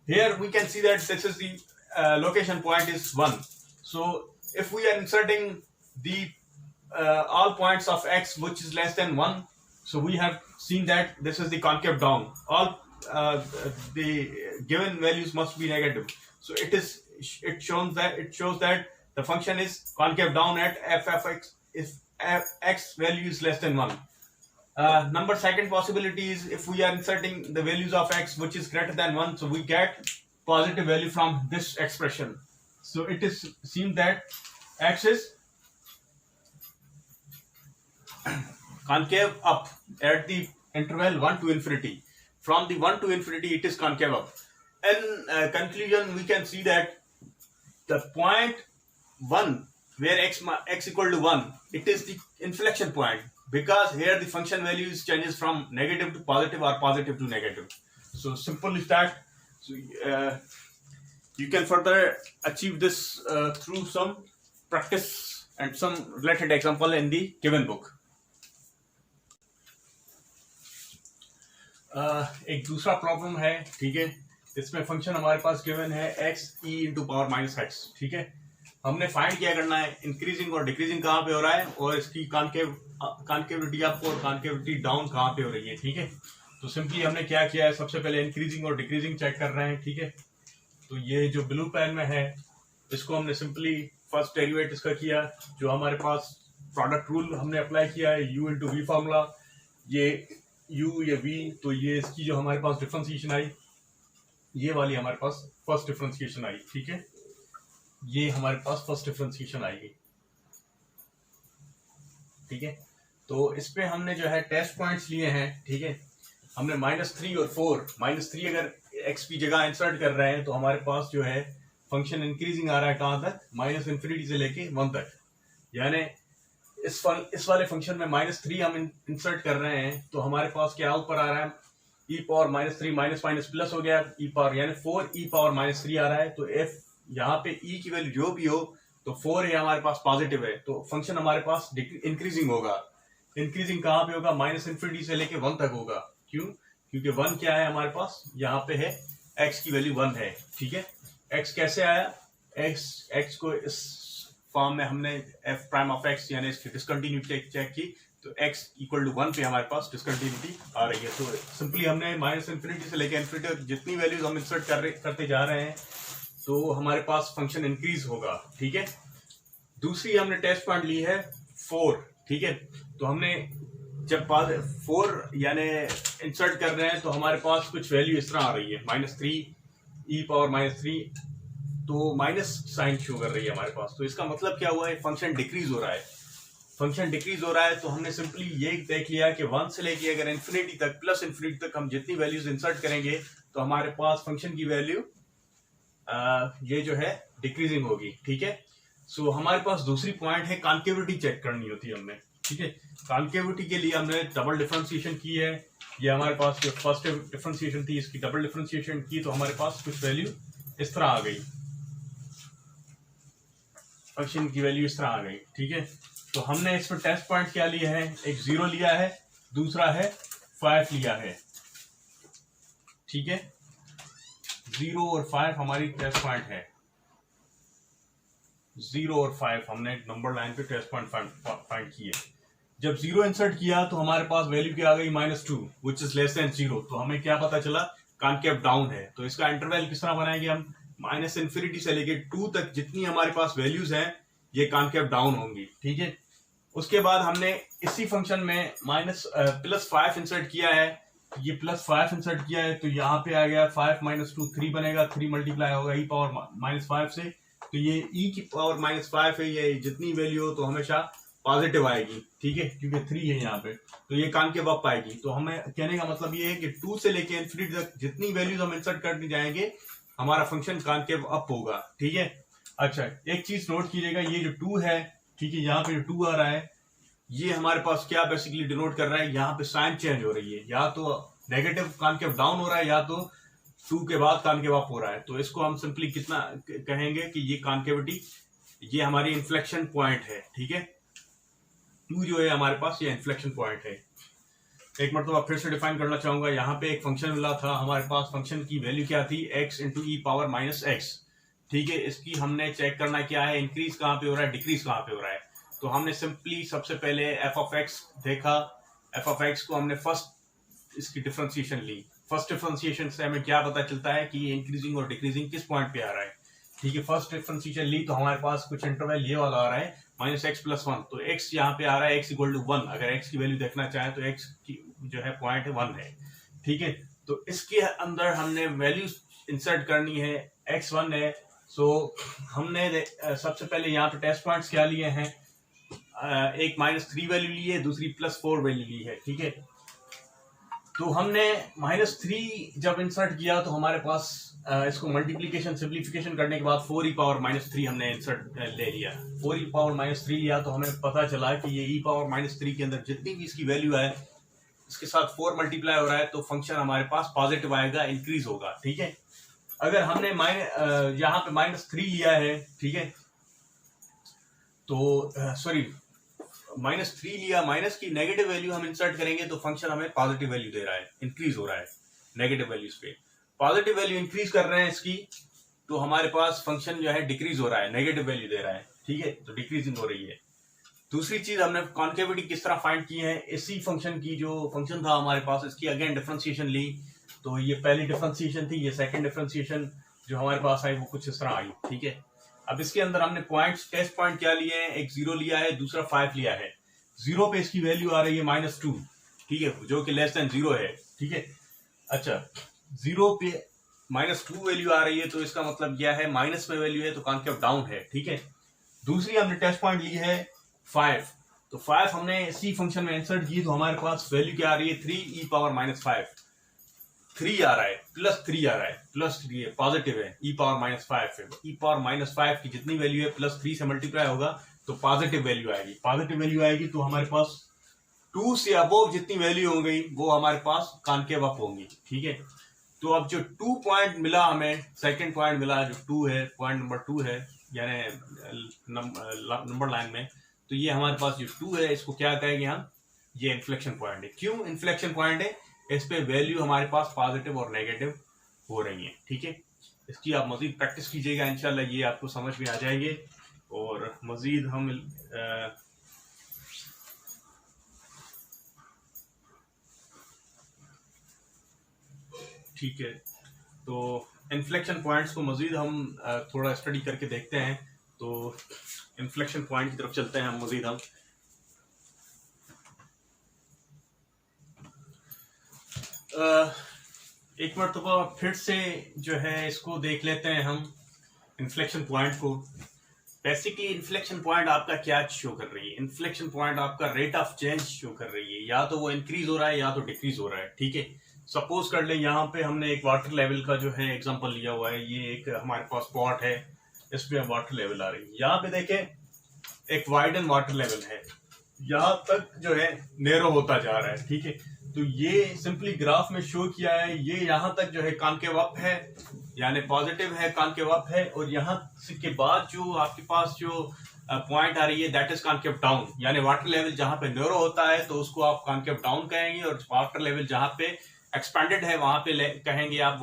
B: Here we can see that this is the location point is 1. So if we are inserting the all points of x which is less than 1, so we have seen that this is the concave down. All the given values must be negative. So it shows that the function is concave down at f of x if x value is less than 1. Second possibility is if we are inserting the values of x which is greater than 1, so we get positive value from this expression. So it is seen that x is concave up at the interval 1 to infinity. From the 1 to infinity it is concave up. In conclusion, we can see that the point 1 where x equal to 1, it is the inflection point, because here the function value changes from negative to positive or positive to negative. So simple is that. So you can further achieve this through some practice and some related example in the given book. एक दूसरा problem है, ठीक है। इसमें function हमारे पास given है x(e⁻⁻x), ठीक है। हमने फाइंड क्या करना है, इंक्रीजिंग और डिक्रीजिंग कहाँ पे हो रहा है और इसकी कॉन्केविटी अप और कॉन्केविटी डाउन कहाँ पे हो रही है, ठीक है। तो सिंपली हमने क्या किया है, सबसे पहले इंक्रीजिंग और डिक्रीजिंग चेक कर रहे हैं, ठीक है। तो ये जो ब्लू पेन में है इसको हमने सिंपली फर्स्ट डेरिवेटिव इसका किया, जो हमारे पास प्रोडक्ट रूल हमने अप्लाई किया है, u × v फॉर्मूला, ये u ये v, तो ये इसकी जो हमारे पास डिफरेंशिएशन आई, ये वाली हमारे पास फर्स्ट डिफरेंशिएशन आई, ठीक है। ये हमारे पास फर्स्ट डिफरेंशिएशन आएगी, ठीक है। तो इस पे हमने जो है टेस्ट पॉइंट्स लिए हैं, ठीक है। हमने -3 और 4, -3 अगर x की जगह इंसर्ट कर रहे हैं तो हमारे पास जो है फंक्शन इंक्रीजिंग आ रहा है कहाँ तक, -इन्फिनिटी से लेके 1 तक। यानी इस वाले फंक्शन में -3 हम इंसर्ट कर रहे हैं तो हमारे पास क्या ऊपर आ रहा है, e⁻³ माइनस माइनस प्लस हो गया, यानी 4e⁻³ आ रहा है। तो f यहाँ पे e की वैल्यू जो भी हो तो 4 है हमारे पास पॉजिटिव है, तो फंक्शन हमारे पास इंक्रीजिंग होगा। इंक्रीजिंग कहाँ पे होगा, -इन्फिनिटी से लेके 1 तक होगा। क्यों, क्योंकि 1 क्या है हमारे पास, यहाँ पे है x की वैल्यू 1 है, ठीक है। x कैसे आया, x को इस फॉर्म में हमने एफ प्राइम ऑफ एक्स यानी इसकी डिसकंटिन्यूटी चेक की, तो x इक्वल टू 1 पे हमारे पास डिसकंटिन्यूटी आ रही है। तो सिंपली हमने माइनस इन्फिनिटी से लेकर इन्फिनिटी तक जितनी वैल्यूज हम इंसर्ट करते जा रहे हैं तो हमारे पास फंक्शन इंक्रीज होगा, ठीक है। दूसरी हमने टेस्ट पॉइंट ली है 4, ठीक है। तो हमने जब 4 यानी इंसर्ट कर रहे हैं तो हमारे पास कुछ वैल्यू इस तरह आ रही है -3 e⁻³ तो माइनस साइन शो कर रही है हमारे पास। तो इसका मतलब क्या हुआ है, फंक्शन डिक्रीज हो रहा है। फंक्शन डिक्रीज हो रहा है तो हमने सिंपली ये देख लिया कि 1 से लेके अगर इन्फिनिटी तक प्लस इन्फिनिटी तक हम जितनी वैल्यूज इंसर्ट करेंगे तो हमारे पास फंक्शन की वैल्यू ये जो है डिक्रीजिंग होगी, ठीक है। सो हमारे पास दूसरी पॉइंट है कॉन्केविटी चेक करनी होती है हमने, ठीक है। कॉन्केविटी के लिए हमने डबल डिफरेंशिएशन की है। ये हमारे पास जो फर्स्ट डिफरेंशिएशन थी इसकी डबल डिफरेंशिएशन की तो हमारे पास कुछ वैल्यू इस तरह आ गई, फंक्शन की वैल्यू इस तरह आ गई, ठीक है। तो हमने इसमें टेस्ट पॉइंट क्या लिया है, एक 0 लिया है, दूसरा है 5 लिया है, ठीक है। 0 और 5 हमारी टेस्ट पॉइंट है। 0 और 5 हमने नंबर लाइन पे टेस्ट पॉइंट फाइंड किए। जब 0 इंसर्ट किया तो हमारे पास वैल्यू क्या आ गई -2 विच इज लेस देन 0। तो हमें क्या पता चला, कॉनकेव डाउन है। तो इसका इंटरवल किस तरह बनाएंगे हम, -इन्फिनिटी से लेके 2 तक जितनी हमारे पास वैल्यूज हैं ये कॉनकेव डाउन होंगी, ठीक है। उसके बाद हमने इसी फंक्शन में +5 इंसर्ट किया है। ये +5 इंसर्ट किया है तो यहाँ पे आ गया 5 - 2 3 बनेगा, 3 मल्टीप्लाई होगा e⁻⁻5 से। तो ये e⁻⁻5 है, ये जितनी वैल्यू हो तो हमेशा पॉजिटिव आएगी, ठीक है, क्योंकि 3 है यहाँ पे। तो ये कॉनकेव अप आएगी। तो हमें कहने का मतलब ये है कि 2 से लेके इन्फिनिटी तक जितनी वैल्यूज हम इंसर्ट करते जाएंगे हमारा फंक्शन कॉनकेव अप होगा, ठीक है। अच्छा, एक चीज नोट कीजिएगा, ये जो 2 है, ठीक है, यहाँ पे जो 2 आ रहा है ये हमारे पास क्या बेसिकली डिनोट कर रहा है, यहाँ पे साइन चेंज हो रही है, या तो नेगेटिव कॉनकेव डाउन हो रहा है या तो 2 के बाद कॉनकेव अप हो रहा है। तो इसको हम सिंपली कितना कहेंगे कि ये कॉनकेविटी, ये हमारी इन्फ्लेक्शन पॉइंट है, ठीक है। 2 जो है हमारे पास ये इन्फ्लेक्शन पॉइंट है। एक मरतबा फिर से डिफाइन करना चाहूंगा, यहाँ पे एक फंक्शन मिला था हमारे पास, फंक्शन की वैल्यू क्या थी, x × e⁻⁻x, ठीक है। इसकी हमने चेक करना क्या है, इंक्रीज कहाँ पे हो रहा है, डिक्रीज कहाँ पे हो रहा है। तो हमने सिंपली सबसे पहले f(x) देखा, f(x) को हमने फर्स्ट इसकी डिफरेंशिएशन ली। फर्स्ट डिफरेंशिएशन से हमें क्या पता चलता है कि ये इंक्रीजिंग और डिक्रीजिंग किस पॉइंट पे आ रहा है, ठीक है। फर्स्ट डिफरेंशिएशन ली तो हमारे पास कुछ इंटरवल ये वाला आ रहा है -x + 1। तो x यहाँ पे आ रहा है x = 1। अगर x की वैल्यू देखना चाहें तो x की जो है पॉइंट 1 है, ठीक है। तो इसके अंदर हमने वैल्यू इंसर्ट करनी है, x 1 है। सो हमने सबसे पहले यहाँ पे टेस्ट पॉइंट्स क्या लिए हैं, एक -3 वैल्यू ली है, दूसरी +4 वैल्यू ली है, ठीक है। तो हमने -3 जब इंसर्ट किया तो हमारे पास इसको मल्टीप्लिकेशन सिंप्लीफिकेशन करने के बाद 4e⁻³ हमने इंसर्ट ले लिया। 4e⁻³ लिया तो हमें पता चला कि ये e⁻³ के अंदर जितनी भी इसकी वैल्यू है इसके साथ 4 मल्टीप्लाई हो रहा है तो फंक्शन हमारे पास पॉजिटिव आएगा, इंक्रीज होगा, ठीक है। अगर हमने यहाँ पे -3 लिया है, ठीक है, तो सॉरी -3 लिया, माइनस की नेगेटिव वैल्यू हम इंसर्ट करेंगे तो फंक्शन हमें पॉजिटिव वैल्यू दे रहा है, इंक्रीज हो रहा है। नेगेटिव वैल्यूज पे पॉजिटिव वैल्यू इंक्रीज कर रहे हैं इसकी, तो हमारे पास फंक्शन जो है डिक्रीज हो रहा है, नेगेटिव वैल्यू दे रहा है, ठीक है। तो डिक्रीजिंग हो रही है। दूसरी चीज हमने कॉन्केविटी किस तरह फाइंड की है, इसी फंक्शन की जो फंक्शन था हमारे पास इसकी अगेन डिफरेंशिएशन ली। तो ये पहली डिफरेंशिएशन थी, ये सेकंड डिफरेंशिएशन जो हमारे पास आई वो कुछ इस तरह आई, ठीक है। अब इसके अंदर हमने पॉइंट्स, टेस्ट पॉइंट क्या लिए हैं, एक 0 लिया है, दूसरा 5 लिया है। 0 पे इसकी वैल्यू आ रही है -2, ठीक है, जो कि लेस देन 0 है, ठीक है। अच्छा, 0 पे -2 वैल्यू आ रही है तो इसका मतलब क्या है, माइनस में वैल्यू है तो कॉनकेव डाउन है, ठीक है। दूसरी हमने टेस्ट पॉइंट ली है 5। तो 5 हमने इसी फंक्शन में इंसर्ट की तो हमारे पास वैल्यू क्या आ रही है, 3e⁻⁵ 3 आ रहा है, +3 आ रहा है, +3 है, पॉजिटिव है, e⁻⁵ है। e⁻⁵ की जितनी वैल्यू है +3 से मल्टीप्लाई होगा तो पॉजिटिव वैल्यू आएगी। पॉजिटिव वैल्यू आएगी तो हमारे पास 2 से अबोव जितनी वैल्यू होंगी वो हमारे पास कॉनकेव अप होंगी, ठीक है। तो अब जो 2 पॉइंट मिला हमें, सेकंड पॉइंट मिला जो 2 है, पॉइंट नंबर 2 है, यानी नंबर लाइन में, तो ये हमारे पास जो 2 है इसको क्या कहेंगे हम, ये इन्फ्लेक्शन पॉइंट है। क्यों इन्फ्लेक्शन पॉइंट है, इस पे वैल्यू हमारे पास पॉजिटिव और नेगेटिव हो रही है, ठीक है। इसकी आप मजीद प्रैक्टिस कीजिएगा, इंशाल्लाह ये आपको समझ में आ जाएंगे। और मज़ीद हम ठीक है, तो इन्फ्लेक्शन पॉइंट्स को मज़ीद हम थोड़ा स्टडी करके देखते हैं। तो इन्फ्लेक्शन पॉइंट की तरफ चलते हैं हम मज़ीद हम। एक मरतबा फिर से जो है इसको देख लेते हैं हम इन्फ्लेक्शन पॉइंट को। बेसिकली इन्फ्लेक्शन पॉइंट आपका क्या शो कर रही है? इन्फ्लेक्शन पॉइंट आपका रेट ऑफ चेंज शो कर रही है, या तो वो इंक्रीज हो रहा है या तो डिक्रीज हो रहा है। ठीक है, सपोज कर लें यहाँ पे हमने एक वाटर लेवल का जो है एग्जांपल लिया हुआ है। ये एक हमारे पास पॉट है, इसमें वाटर लेवल आ रही है। यहाँ पे देखें एक वाइडन वाटर लेवल है, यहाँ तक जो है नेरो होता जा रहा है। ठीक है, तो ये सिंपली ग्राफ में शो किया है। ये यहाँ तक जो है कॉनकेव अप है, यानी पॉजिटिव है, कॉनकेव अप है, और यहाँ के बाद जो आपके पास जो पॉइंट आ रही है दैट इज कॉनकेव डाउन, यानी वाटर लेवल जहाँ पे नेरो होता है तो उसको आप कॉनकेव डाउन कहेंगे, और वाटर लेवल जहाँ पे एक्सपेंडेड है वहां पे कहेंगे आप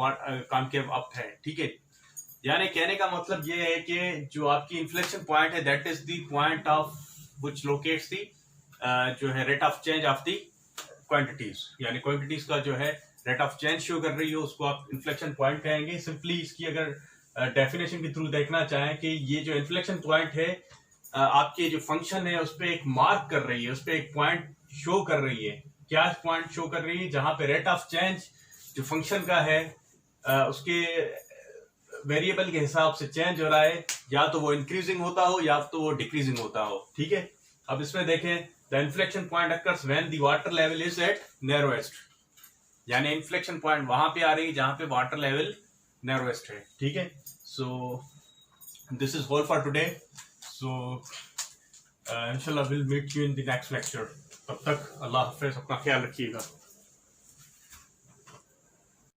B: कॉनकेव अप है। ठीक है, यानी कहने का मतलब ये है कि जो आपकी इन्फ्लेक्शन पॉइंट है that is the point of which locates the जो है rate of change of the quantities, यानी क्वांटिटीज का जो है रेट ऑफ चेंज शो कर रही है उसको आप इन्फ्लेक्शन पॉइंट कहेंगे। सिंपली इसकी अगर डेफिनेशन के थ्रू देखना चाहें कि ये जो इन्फ्लेक्शन पॉइंट है आपके जो फंक्शन है उस पर एक मार्क कर रही है, उस पर एक पॉइंट शो कर रही है। क्या पॉइंट शो कर रही है? जहां पे रेट ऑफ चेंज जो फंक्शन का है उसके वेरिएबल के हिसाब से चेंज हो रहा है, या तो वो इंक्रीजिंग होता हो या तो वो डिक्रीजिंग होता हो। ठीक है, अब इसमें देखें the inflection point occurs when the water level is at narrowest, यानी इन्फ्लेक्शन पॉइंट वहां पे आ रही है जहां पे वाटर लेवल नैरोएस्ट है। ठीक है, so this is all for today. So इंशाल्लाह will meet you in the next lecture. तब तक अल्लाह हाफिज़, अपना ख्याल रखिएगा।